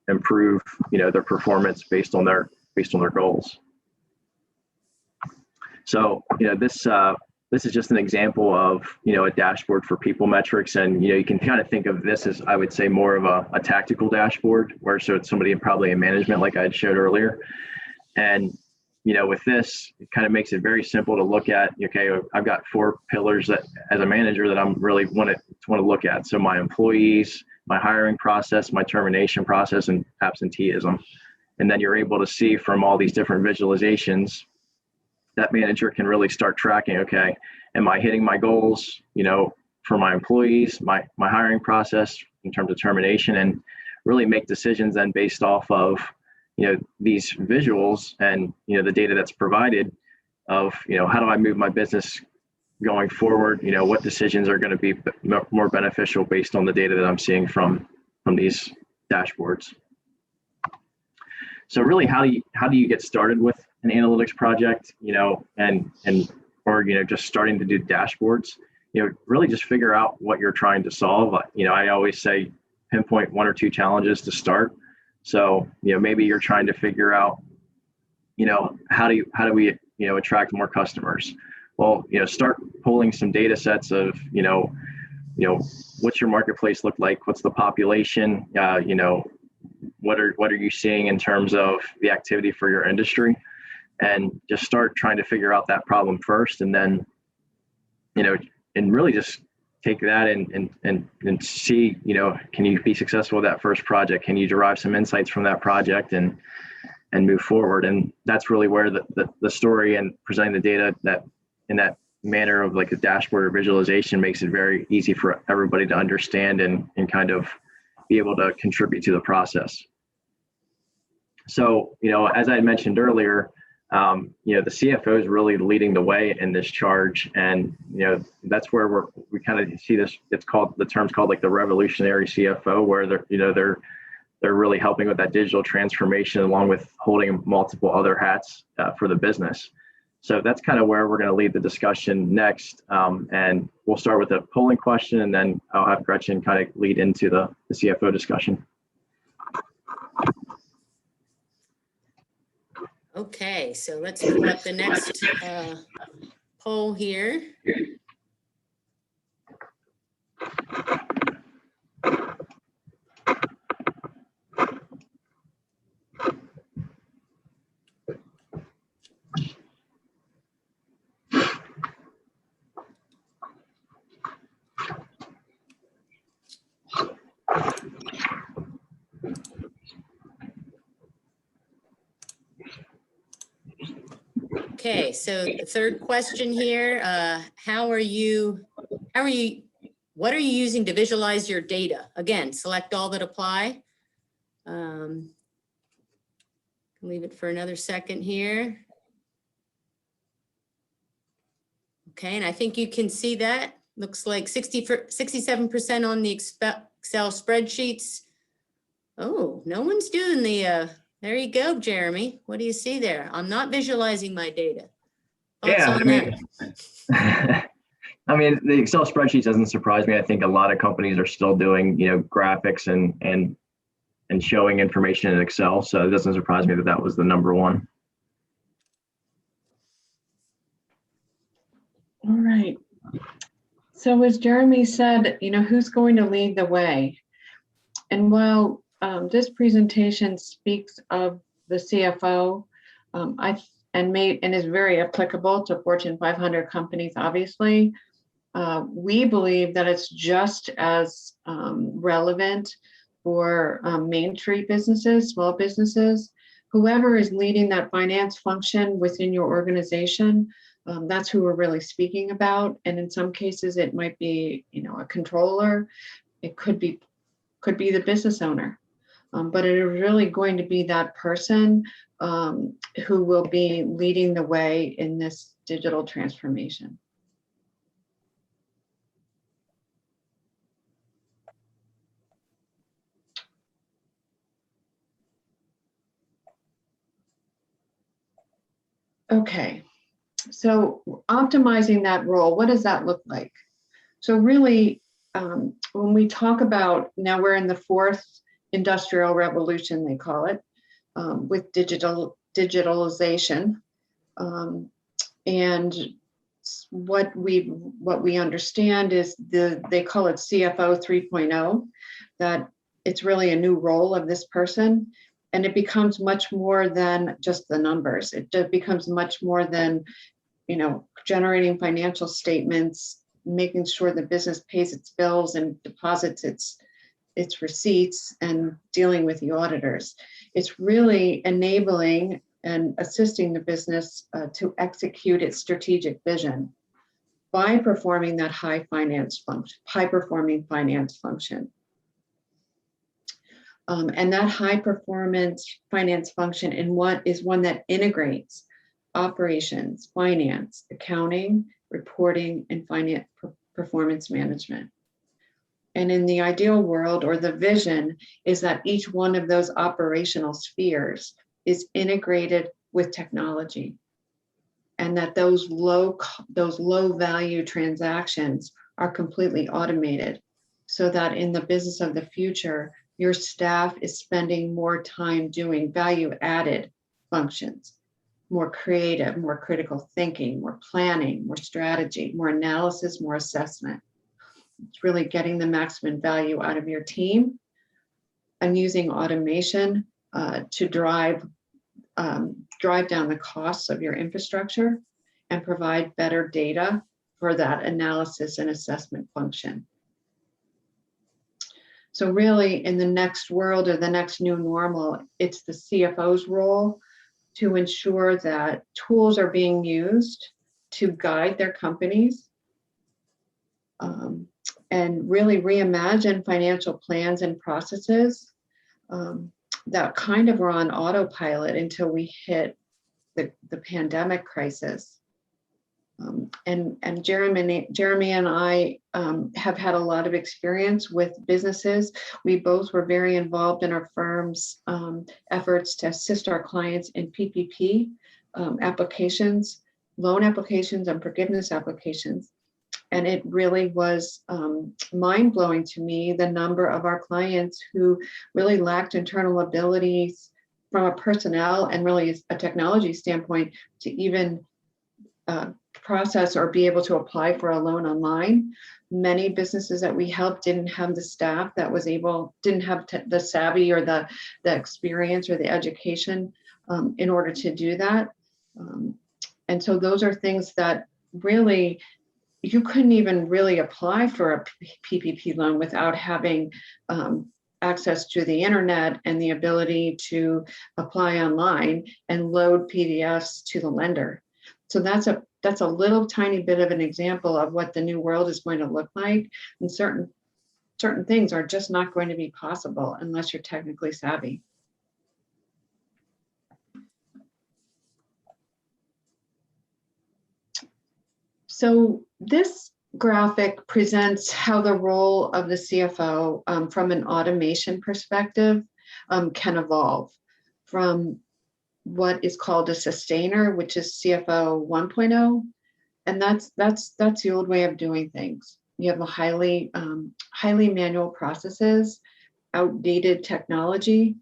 improve, their performance based on their goals. So, this is just an example of, a dashboard for people metrics. And, you can kind of think of this as, I would say, more of a tactical dashboard where so it's somebody probably in management, like I had showed earlier. And, with this, it kind of makes it very simple to look at, okay, I've got 4 pillars that as a manager that I'm really want to look at. So my employees, my hiring process, my termination process, and absenteeism. And then you're able to see from all these different visualizations, that manager can really start tracking, okay, am I hitting my goals, for my employees, my hiring process in terms of termination, and really make decisions then based off of, these visuals and, the data that's provided of, how do I move my business going forward? What decisions are going to be more beneficial based on the data that I'm seeing from these dashboards. So really, how do you get started with an analytics project, or just starting to do dashboards? Really just figure out what you're trying to solve. I always say pinpoint 1 or 2 challenges to start. So, maybe you're trying to figure out, how do we, attract more customers? Well, start pulling some data sets of, what's your marketplace look like? What's the population? What are you seeing in terms of the activity for your industry? And just start trying to figure out that problem first, and then, and really just take that and see, can you be successful with that first project? Can you derive some insights from that project and move forward? And that's really where the story and presenting the data that in that manner of like a dashboard or visualization makes it very easy for everybody to understand and kind of be able to contribute to the process. So, as I mentioned earlier, the CFO is really leading the way in this charge, and that's where we kind of see this. The term's called like the revolutionary CFO, where they're really helping with that digital transformation along with holding multiple other hats for the business. So that's kind of where we're going to lead the discussion next, and we'll start with a polling question, and then I'll have Gretchen kind of lead into the CFO discussion. Okay, so let's pull up the next poll here. Okay, so the third question here, what are you using to visualize your data? Again, select all that apply. Leave it for another second here. Okay, and I think you can see that. Looks like 67% on the Excel spreadsheets. Oh, no one's doing the, there you go, Jeremy. What do you see there? I'm not visualizing my data. Thoughts on that? I mean, the Excel spreadsheets doesn't surprise me. I think a lot of companies are still doing, graphics and showing information in Excel. So it doesn't surprise me that that was the number one. All right. So as Jeremy said, who's going to lead the way? And while this presentation speaks of the CFO, and is very applicable to Fortune 500 companies, obviously, we believe that it's just as relevant for Main Street businesses, small businesses, whoever is leading that finance function within your organization. That's who we're really speaking about. And in some cases, it might be, a controller. It could be the business owner. But it is really going to be that person who will be leading the way in this digital transformation. Okay, So optimizing that role, what does that look like? So really, when we talk about, now we're in the fourth industrial revolution, they call it, with digitalization. And what we understand is they call it CFO 3.0, that it's really a new role of this person. And it becomes much more than just the numbers. It becomes much more than, generating financial statements, making sure the business pays its bills and deposits its receipts, and dealing with the auditors. It's really enabling and assisting the business to execute its strategic vision by performing that high performing finance function. And that high performance finance function is one that integrates operations, finance, accounting, reporting, and finance performance management. And in the ideal world, or the vision, is that each one of those operational spheres is integrated with technology, and that those low value transactions are completely automated, so that in the business of the future, your staff is spending more time doing value added functions, more creative, more critical thinking, more planning, more strategy, more analysis, more assessment. It's really getting the maximum value out of your team and using automation to drive down the costs of your infrastructure and provide better data for that analysis and assessment function. So really, in the next world, or the next new normal, it's the CFO's role to ensure that tools are being used to guide their companies, and really reimagine financial plans and processes that kind of were on autopilot until we hit the pandemic crisis. And Jeremy and I have had a lot of experience with businesses. We both were very involved in our firm's efforts to assist our clients in PPP applications, loan applications, and forgiveness applications. And it really was mind-blowing to me, the number of our clients who really lacked internal abilities from a personnel and really a technology standpoint to even process or be able to apply for a loan online. Many businesses that we helped didn't have the staff that was didn't have the savvy or the experience or the education in order to do that. And so those are things that really, you couldn't even really apply for a PPP loan without having access to the internet and the ability to apply online and load PDFs to the lender. So that's a little tiny bit of an example of what the new world is going to look like. And certain things are just not going to be possible unless you're technically savvy. So this graphic presents how the role of the CFO from an automation perspective can evolve from what is called a sustainer, which is CFO 1.0. And that's the old way of doing things. You have a highly manual processes, outdated technology,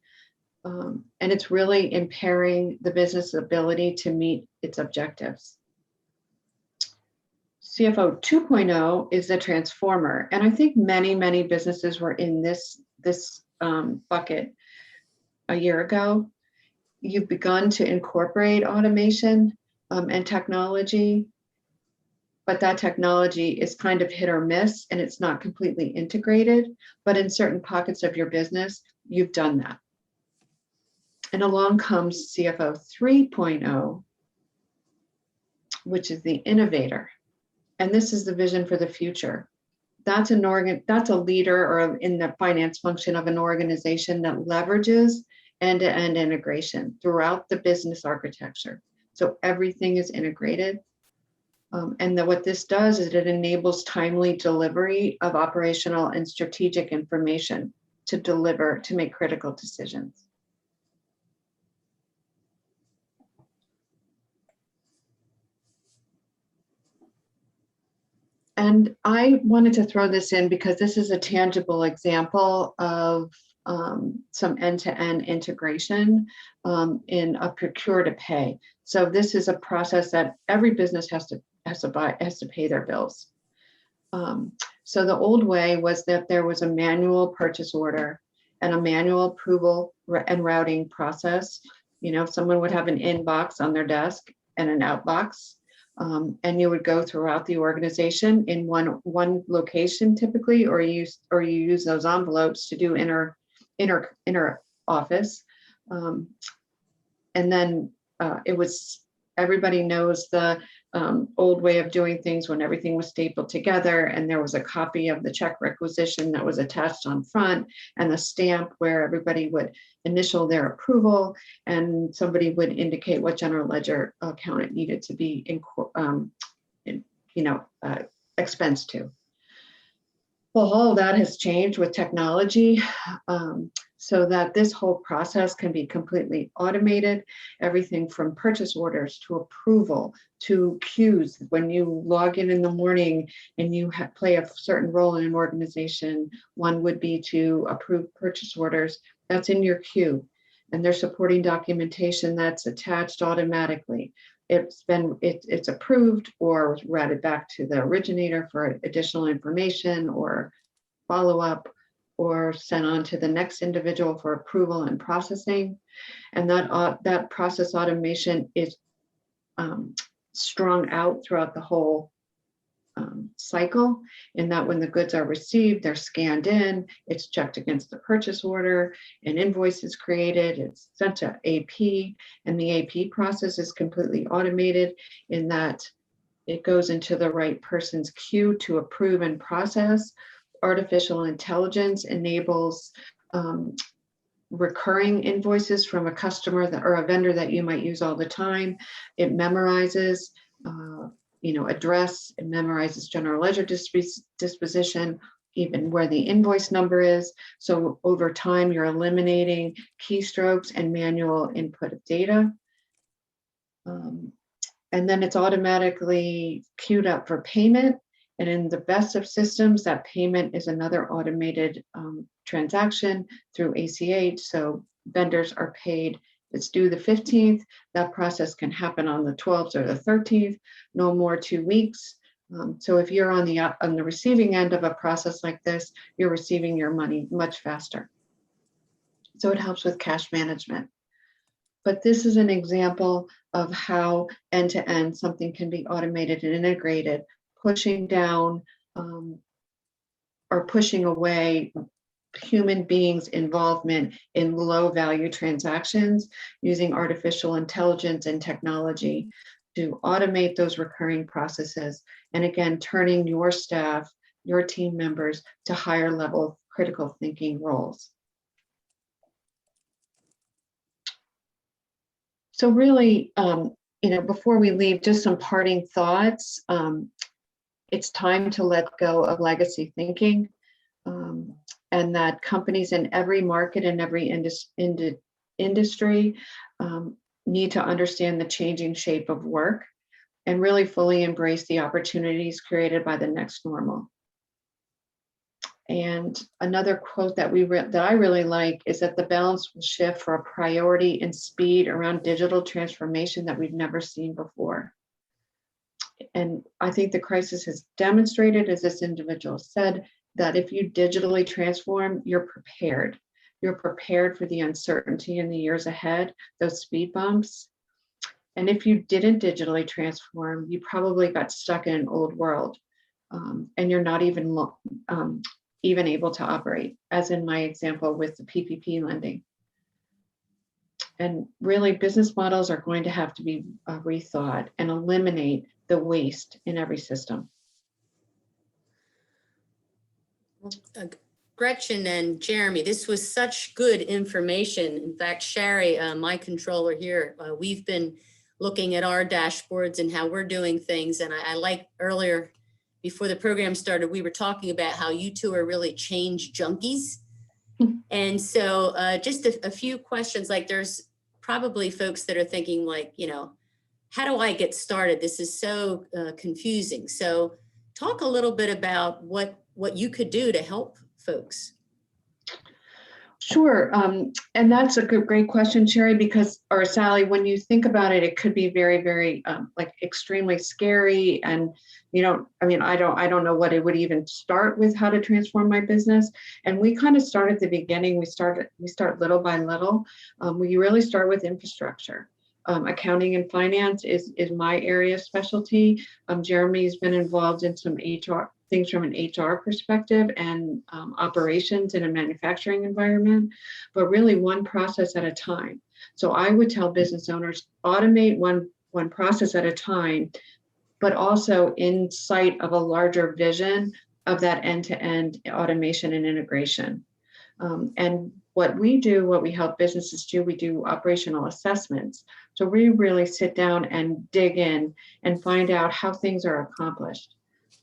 and it's really impairing the business ability to meet its objectives. CFO 2.0 is the transformer. And I think many businesses were in this bucket a year ago. You've begun to incorporate automation and technology, but that technology is kind of hit or miss and it's not completely integrated. But in certain pockets of your business, you've done that. And along comes CFO 3.0, which is the innovator. And this is the vision for the future. That's a leader or in the finance function of an organization that leverages end-to-end integration throughout the business architecture. So everything is integrated. And what this does is it enables timely delivery of operational and strategic information to make critical decisions. And I wanted to throw this in because this is a tangible example of some end-to-end integration in a procure to pay. So this is a process that every business has to pay their bills. So the old way was that there was a manual purchase order and a manual approval and routing process. You know, someone would have an inbox on their desk and an outbox, and you would go throughout the organization in one location typically, or you use those envelopes to do inner office, and then it was, everybody knows the old way of doing things when everything was stapled together and there was a copy of the check requisition that was attached on front and the stamp where everybody would initial their approval and somebody would indicate what general ledger account it needed to be expensed to. Well, all of that has changed with technology, so that this whole process can be completely automated. Everything from purchase orders to approval to queues. When you log in the morning and you play a certain role in an organization, one would be to approve purchase orders. That's in your queue, and there's supporting documentation that's attached automatically. It's approved or routed back to the originator for additional information or follow-up, or sent on to the next individual for approval and processing. And that process automation is strung out throughout the whole cycle, in that when the goods are received, they're scanned in, it's checked against the purchase order, an invoice is created, it's sent to AP, and the AP process is completely automated in that it goes into the right person's queue to approve and process. Artificial intelligence enables recurring invoices from a customer or a vendor that you might use all the time. It memorizes address, it memorizes general ledger disposition, even where the invoice number is. So over time, you're eliminating keystrokes and manual input of data. And then it's automatically queued up for payment. And in the best of systems, that payment is another automated transaction through ACH. So vendors are paid, it's due the 15th. That process can happen on the 12th or the 13th, no more 2 weeks. So if you're on the receiving end of a process like this, you're receiving your money much faster. So it helps with cash management. But this is an example of how end-to-end something can be automated and integrated, pushing down or pushing away human beings' involvement in low value transactions using artificial intelligence and technology to automate those recurring processes. And again, turning your staff, your team members to higher level critical thinking roles. So really, before we leave, just some parting thoughts. It's time to let go of legacy thinking, and that companies in every market and every industry need to understand the changing shape of work and really fully embrace the opportunities created by the next normal. And another quote that I really like is that the balance will shift for a priority and speed around digital transformation that we've never seen before. And I think the crisis has demonstrated, as this individual said, that if you digitally transform, you're prepared. You're prepared for the uncertainty in the years ahead, those speed bumps. And if you didn't digitally transform, you probably got stuck in an old world, and you're not even able to operate, as in my example with the PPP lending. And really, business models are going to have to be rethought and eliminate the waste in every system. Gretchen and Jeremy, this was such good information. In fact, Sherry, my controller here, we've been looking at our dashboards and how we're doing things. And I like earlier, before the program started, we were talking about how you two are really change junkies. And so just a few questions, like there's probably folks that are thinking like, how do I get started? This is so confusing. So talk a little bit about what you could do to help folks. Sure. And that's a great question, Sherry, because, or Sally, when you think about it, it could be very, very like extremely scary. And I don't know what it would even start with, how to transform my business. And we kind of start at the beginning. We start little by little. We really start with infrastructure. Accounting and finance is my area of specialty. Jeremy's been involved in some HR things from an HR perspective and operations in a manufacturing environment, but really one process at a time. So I would tell business owners, automate one process at a time, but also in sight of a larger vision of that end-to-end automation and integration. And what we help businesses do, we do operational assessments. So we really sit down and dig in and find out how things are accomplished.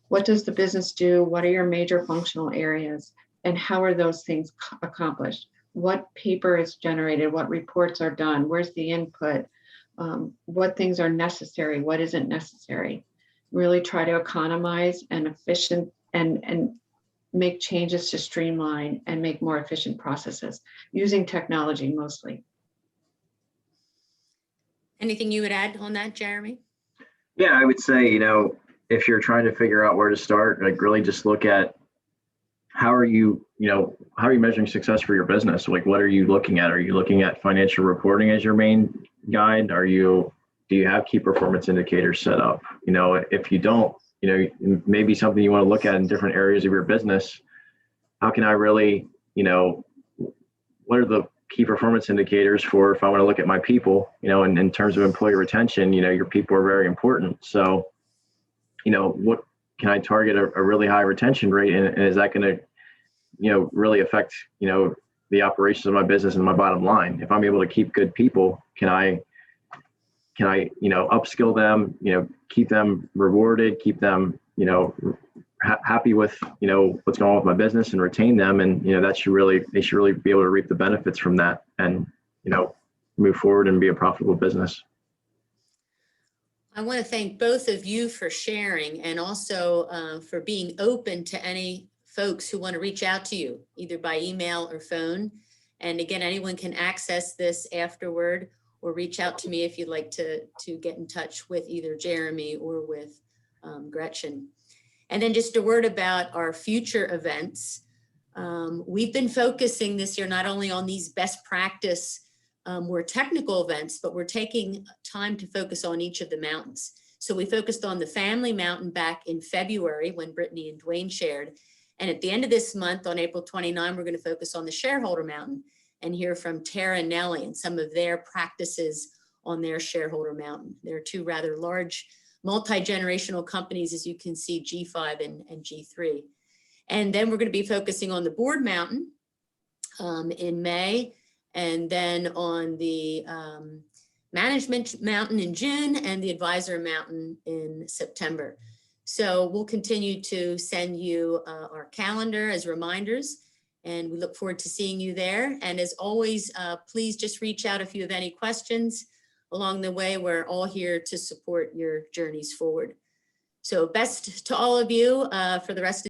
What does the business do? What are your major functional areas? And how are those things accomplished? What paper is generated? What reports are done? Where's the input? What things are necessary? What isn't necessary? Really try to economize and efficient and make changes to streamline and make more efficient processes using technology mostly. Anything you would add on that, Jeremy? Yeah, I would say, if you're trying to figure out where to start, like really just look at how are you measuring success for your business? Like, what are you looking at? Are you looking at financial reporting as your main guide? Do you have key performance indicators set up? If you don't, maybe something you want to look at in different areas of your business. How can I really, what are the key performance indicators for if I want to look at my people, and in terms of employee retention, your people are very important. So, what can I target a really high retention rate, and is that going to, really affect, the operations of my business and my bottom line? If I'm able to keep good people, can I, upskill them, keep them rewarded, keep them, happy with, what's going on with my business and retain them. And, they should really be able to reap the benefits from that and, move forward and be a profitable business. I want to thank both of you for sharing and also for being open to any folks who want to reach out to you, either by email or phone. And again, anyone can access this afterward or reach out to me if you'd like to get in touch with either Jeremy or with Gretchen. And then just a word about our future events. We've been focusing this year not only on these best practice more technical events, but we're taking time to focus on each of the mountains. So we focused on the family mountain back in February when Brittany and Dwayne shared. And at the end of this month, on April 29, we're going to focus on the shareholder mountain and hear from Tara and Nellie and some of their practices on their shareholder mountain. There are two rather large multi-generational companies, as you can see, G5 and G3. And then we're going to be focusing on the board mountain in May, and then on the management mountain in June and the advisor mountain in September. So we'll continue to send you our calendar as reminders, and we look forward to seeing you there. And as always, please just reach out if you have any questions along the way. We're all here to support your journeys forward. So best to all of you for the rest of